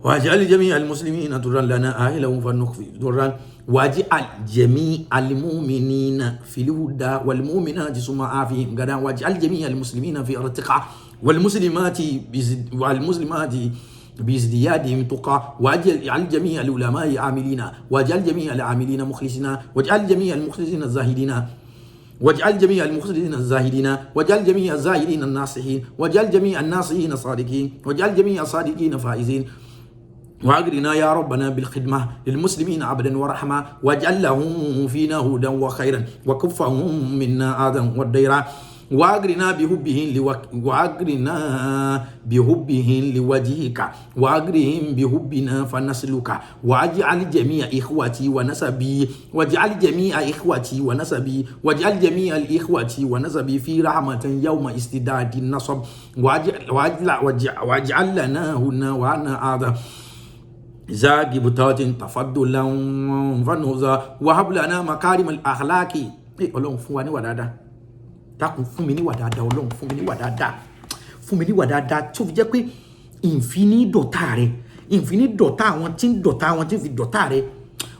[SPEAKER 1] واجعل جميع المسلمين طرا لنا أهلهم فنخفي طرا واجعل جميع المؤمنين في الهدى والمؤمنات ثم عافهم غدا واجعل جميع المسلمين في ارتقاء والمسلمات بازديادهم تقى واجعل جميع العلماء عاملين واجعل جميع العاملين مخلصين واجعل جميع المخلصين الزاهدين واجعل جميع المخلصين الزاهدين واجعل جميع الزاهدين الناصحين واجعل جميع الناصحين صادقين واجعل جميع الصادقين فائزين واغرنا يا ربنا بالخدمة للمسلمين عبدا ورحمة واجعل لهم فينا هدى وخيرا وكفهم منا آذى والديرا واغرنا بحبهم لوجهك واغرهم بحبنا فنسلك واجعل جميع إخوتي ونسبي واجعل جميع إخوتي ونسبي واجعل جميع الإخوة ونسبي في رحمة يوم استداد النصب واجعل لنا هنا وعنا آذى زاغي بتات تفضلا فنوزا وهب لنا مكارم الاخلاق Ọlọ́run fún wa ní wà dáadáa dákun fún mi ní wà dáadáa Ọlọ́run fún mi ní wà dáadáa fún mi ní wà dáadáa tó fi jẹ́ pé ìfini dọ̀tá rẹ̀ ìfini dọ̀tá àwọn tí ń dọ̀tá àwọn tí ń fi dọ̀tá rẹ̀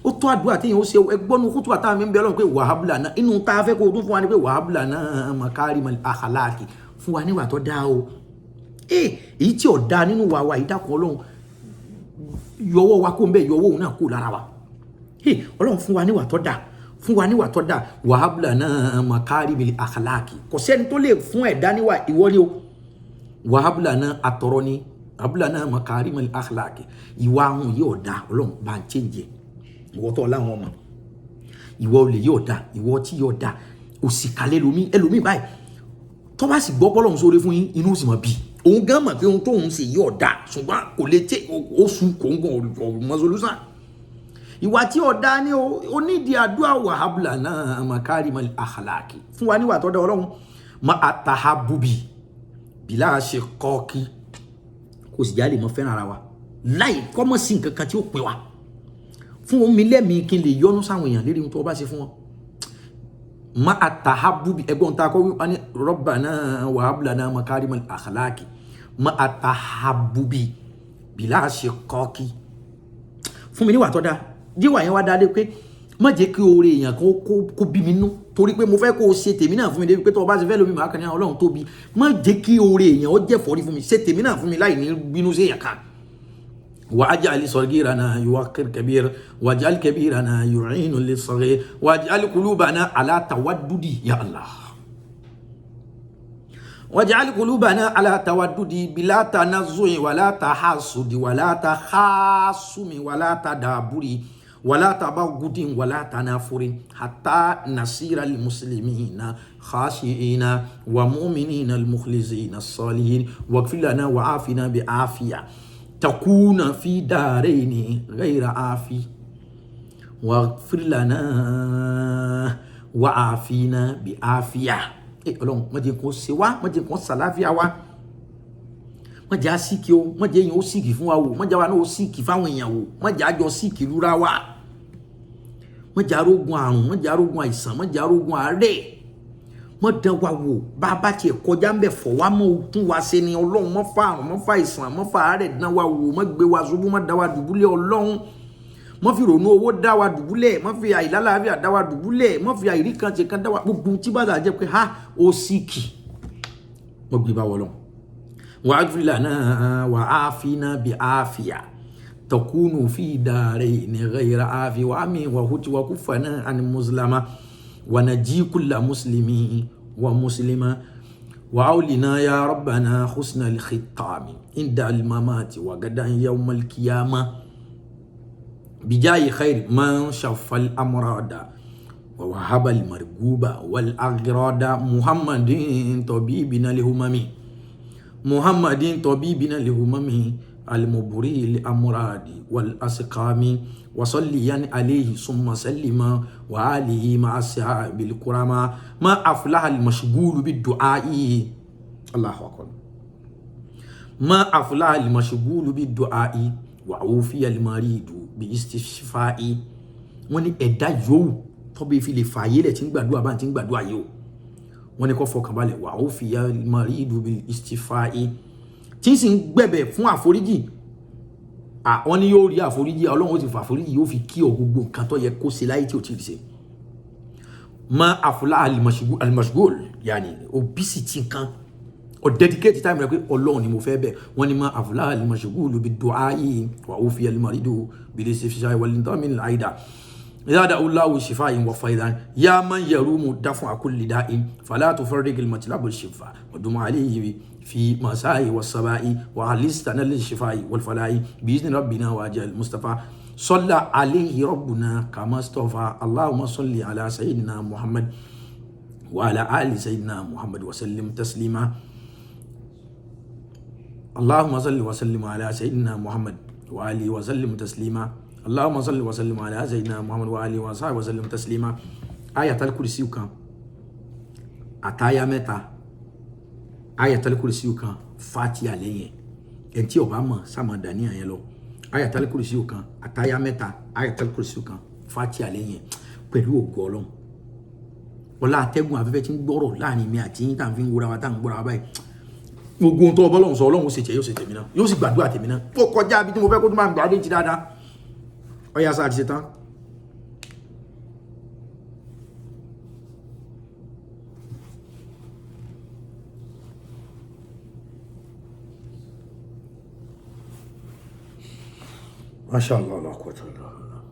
[SPEAKER 1] ó tó àdúrà tí yẹn ó ṣe ẹgbọ́nú kútu àtàwọn mi ń bẹ Ọlọ́run pé wahab lana inú tá a fẹ́ kó o tún fún wa ní pé wahab lana makarim al-akhlaq fún wa ní wà tó dáa o èyí tí ò dáa nínú wa yìí dákun Ọlọ́run yọwọ́ wa kó ń bẹ́ yọwọ́ òun náà kó lára wa Ọlọ́run fún wa níwà tó dà fún wa níwà tó dà wahab lana makarimil akhlaqi kò sẹ́ni tó lè fún ẹ̀dá níwà ìwọ ni o wahab lana àtọ̀rọ̀ ni wahab lana makarimil akhlaqi ìwà àwọn yìí ọ̀dà Ọlọ́run bá ń change ìwọ tó láwọn ọmọ ìwọ olè yìí ọ̀dà ìwọ tí yìí ọ̀dà òsì kalẹ̀ ẹlòmí báyìí tó bá sì gbọ́ pọ́lọ́run sóore fún yín inú sì mọ̀ bíi òun gan mọ̀ pé ohun tóun ṣe yí ọ̀dà ṣùgbọ́n kò lè tẹ oṣù kòńgàn mọ́sálúsàn ìwà tí ọ̀dà ni ó nídìí àdúrà wahab lana makarimal akhlaqi fún wa níwà tó dá Ọlọ́run ma atahabubi bìlà ṣe kọ́ọ̀kì kò sì jáde mọ́ fẹ́ràn ara wa láì kọ́mọ̀ sí nǹkan kan tí ó pè wá fún mi lẹ́mìí kí n lè yọ́nú sáwọn èèyàn lérí ohun tó bá ṣe fún wọn ma atahabubi ẹgbọ́n ta kọ́ wípé ní rabbana wahab lana makarimal akhlaqi ma atahabubi bìlà ṣe kọ́ọ̀kì fún mi níwà tó dá díwà yẹn wá dáadé pé má jẹ́ kí oore èèyàn kó bí mi nú torí pé mo fẹ́ kó o ṣe tèmi náà fún mi débi pé tó o bá ṣe fẹ́ lómi màá kàn ní Ọlọ́run tóbi má jẹ́ kí oore èèyàn ó jẹ́ fọ́rí fún mi ṣe tèmi náà fún mi láì ní bínú sí èèyàn kan واجعل صغيرنا يوقر كبير واجعل كبيرنا يعين للصغير واجعل قلوبنا على تودد يا الله واجعل قلوبنا على تودد بلا تنزع ولا تحاسد ولا تخاصم ولا تدابر ولا تبغض ولا تنافر حتى نصير المسلمين خاشعين ومؤمنين المخلصين الصالحين واغفر لنا وعافنا بعافية تكون في دارين غير عافي واغفر لنا وعافنا بعافية Ọlọ́run má jẹ́ kó ṣe wá má jẹ́ kó ṣàlàáfíà wá má jẹ́ àsìkì o má jẹ́ yẹn ó sìkì fún wa o má jẹ́ wa náà ó sìkì fáwọn èèyàn o má jẹ́ àjọ sìkì lura wa má jẹ́ arógun àrùn má jẹ́ arógun àìsàn má jẹ́ arógun àárẹ̀ má dán wa wò bá a bá tiẹ̀ kọjá ń bẹ̀ fọ̀ wá mọ́ tún wa ṣe ni Ọlọ́run má fa àrùn má fa àìsàn má fa àárẹ̀ dán wa wò má gbé wa ṣubú má dá wa dùbúlẹ̀ Ọlọ́run má fi ronú owó dá wa dùbúlẹ̀ má fi àìlálàáfíà dá wa dùbúlẹ̀ má fi àìrí kan ṣe kan dá wa gbogbo tí bá dà jẹ́ pé ha ó síkì mo gbé bá wọlọ́n واغفر لنا وعافنا بعافية تكون في دارين غير عافية وأمين وهج وكفنا عن المظلمة ونجي كل مسلم ومسلمة وأولنا يا ربنا حسن الختام عند الممات وغدا يوم القيامة بجاي خير من شف الأمراض ووهب المرغوب والأغراض محمد طبيبنا الهمم محمد طبيبنا الهمم المبري الأمراض والأسقام وصليا عليه ثم سلم وآله مع الصحاب الكرامة ما أفلح المشغول بالدعاء الله أكبر ما أفلح المشغول بالدعاء وعوفي المريض باستشفاء wọ́n ní ẹ̀dá yòówù tó bí fi lè fààyè lẹ̀ tí ń gbàdúrà bá ti ń gbàdúrà yìí o wọ́n ní kó fọkànbalẹ̀ وعوفي المريض باستشفاء tí ń sì ń gbẹ̀bẹ̀ fún àforíjì wọ́n ní yóò rí àforíjì Ọlọ́run ó ti fà àforíjì yóò fi kí ọ gbogbo nǹkan tó yẹ kó ṣe láyé tí ò tí ì ṣe ma afla al-mashghul yani obesity nǹkan o dedicate time rẹ pé Ọlọ́run ni mo fẹ́ bẹ̀ wọ́n ní ma afla al-mashghul bid-du'a'i wa ufiya al-maridu bil-istifsha'i wal-intamin al-aida زاد الله شفاء وفيضا يا من يروم دفع كل داء فلا تفرق المطلب الشفاء ودم عليه في مساء والصباء وعلستنا للشفاء والفلاء بإذن ربنا واجل المصطفى صلى عليه ربنا كما اصطفى اللهم صل على سيدنا محمد وعلى آل سيدنا محمد وسلم تسليما اللهم صل وسلم على سيدنا محمد وآله وسلم تسليما اللهم صل وسلم على سيدنا محمد وآله وصحبه وسلم تسليما آية الكرسي كان àtàyà mẹ́ta Ayatul Kursi kan Fatiha lẹ́yìn en tí ó bá mọ̀ sama dani yẹn lọ Ayatul Kursi kan àtàyà mẹ́ta Ayatul Kursi kan Fatiha lẹ́yìn pẹ̀lú ògo Ọlọ́run ọlá atẹ́gùn afẹ́fẹ́ tí ń gbọ́rọ̀ láàrin mi àti yín tá ń fi wúra wa tá ń gbọ́ra wa báyìí gbogbo ohun tó Ọlọ́run sọ Ọlọ́run ó ṣe yóò ṣe tèmi náà yóò sì gbàdúrà tèmi náà ó kọjá bí tí mo fẹ́ kó tó máa gbàdé ti dáadáa ọ̀yá sáà ti ṣe tán. ما شاء الله لا قوة إلا بالله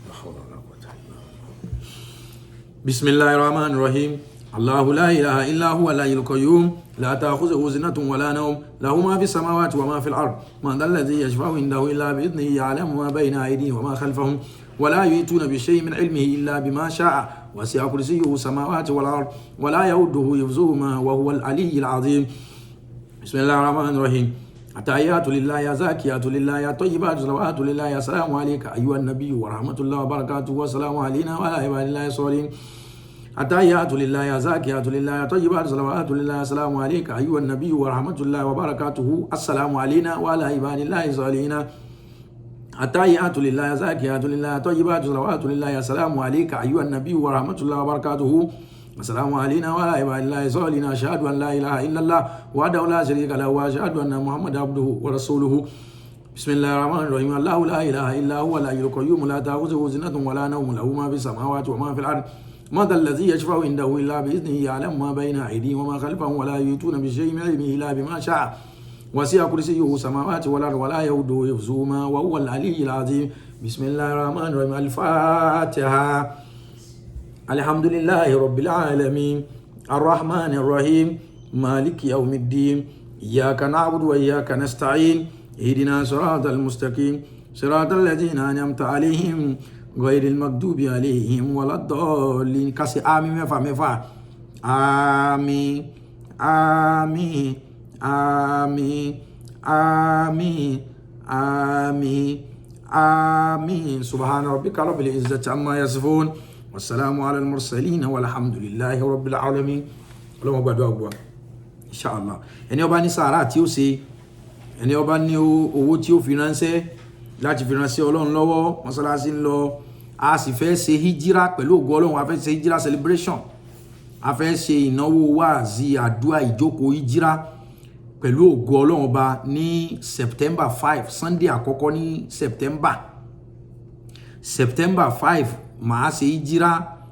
[SPEAKER 1] لا حول ولا قوة إلا بالله بسم الله الرحمن الرحيم الله لا إله إلا هو الحي القيوم لا تأخذه سنة ولا نوم له ما في السماوات وما في الأرض من ذا الذي يشفع عنده إلا بإذنه يعلم ما بين أيديهم وما خلفهم ولا يؤتون بشيء من علمه إلا بما شاء وسع كرسيه السماوات والأرض ولا يؤوده حفظهما وهو العلي العظيم بسم الله الرحمن الرحيم التحيات لله يا زاكيات لله يا طيبات صلوات لله يا سلام عليك أيها النبي ورحمة الله وبركاته والسلام علينا وعلى عباد الله الصالحين التحيات لله يا زاكيات لله يا طيبات صلوات لله يا سلام عليك أيها النبي ورحمة الله وبركاته السلام علينا وعلى عباد الله الصالحين التحيات لله يا زاكيات لله طيبات صلوات لله يا سلام عليك أيها النبي ورحمة الله وبركاته السلام علينا وعلى عباد الله الصالحين أشهد أن لا إله إلا الله وحده لا شريك له وأشهد أن محمدا عبده ورسوله بسم الله الرحمن الرحيم الله لا إله إلا هو الحي القيوم لا تأخذه سنة ولا نوم له ما في السماوات وما في الأرض من ذا الذي يشفع عنده إلا بإذنه يعلم ما بين أيديهم وما خلفهم ولا يؤتون بشيء من علمه إلا بما شاء وسع كرسيه السماوات والأرض ولا يؤوده حفظهما وهو العلي العظيم بسم الله الرحمن الرحيم الفاتحة الحمد لله رب العالمين الرحمن الرحيم مالك يوم الدين إياك نعبد وإياك نستعين اهدنا صراط المستقيم صراط الذين أنعمت عليهم غير المغضوب عليهم ولا الضالين كسي آمين مفا آمين آمين آمين آمين آمين آمين سبحان ربك رب العزة عما يصفون والسلام على المرسلين والحمد لله رب العالمين اللهم gbàdúrà gbọ́ inshallah ẹni ó bá ní sàárà tí ó ṣe ẹni ó bá ní owó tí ó fi ránṣẹ́ láti fi ránṣẹ́ Ọlọ́run lọ́wọ́ mọ́sálásí ń lọ a sì fẹ́ ṣe hijira pẹ̀lú ògo Ọlọ́run a fẹ́ ṣe hijira celebration a fẹ́ ṣe ìnáwó wáàzí àdúà ìjókòó hijira pẹ̀lú ògo Ọlọ́run Ọba ní September 5 Sunday àkọ́kọ́ ní September 5 màá ṣe hijira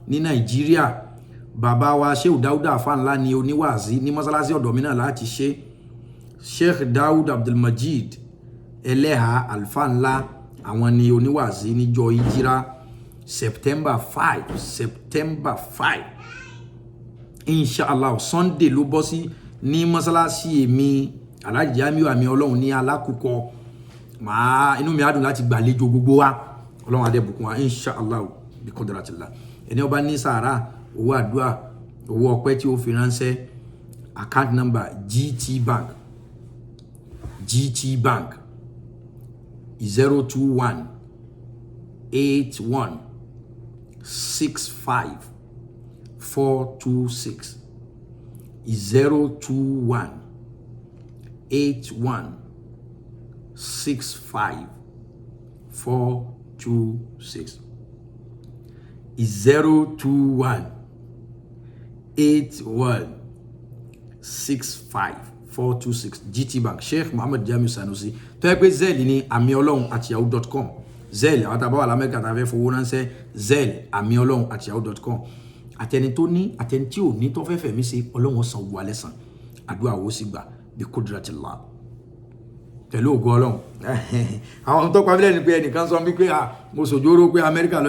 [SPEAKER 1] ní Nàìjíríà bàbá wa Sheikh Dauda Afanla ni oníwàásí ní mọ́sálásí ọ̀dọ̀ mi náà láti ṣe Sheikh Daud Abdulmajid ẹlẹ́ha alfa ńlá àwọn ni oníwàásí níjọ́ ìjírá September 5 inshallah Sunday ló bọ́ sí ní mọ́sálásí èmi Alhaji Jamiu àmì Ọlọ́run ní Alákùkọ inú mi á dùn láti gbàlejò gbogbo wa Ọlọ́run adébùkún wa inshallah bí qudratillah ẹni ó bá ní sàárà owó àdúà owó ọpẹ́ tí ó fi ránṣẹ́ account number GT Bank 021 81 65 426 021 81 65 426 021 81 65 426 GT Bank Sheikh Muhammad Jamiu Sanusi tó yẹ pé Zelle ní amiolorun@yahoo.com Zelle àwọn tàbá wà l'Amẹ́ríkà tá fẹ́ fowó ránṣẹ́ Zelle amiolorun@yahoo.com àtẹni tó ní àtẹni tí ò ní tó fẹ́ fẹ̀mí sí Ọlọ́run san wà lẹ́san àdúrà wo sì gbà bí qudratillah pẹ̀lú ògo Ọlọ́run àwọn tó pa mílẹ̀ ni pé ẹnìkan sọ mí pé mo sòjóró pé Amẹ́ríkà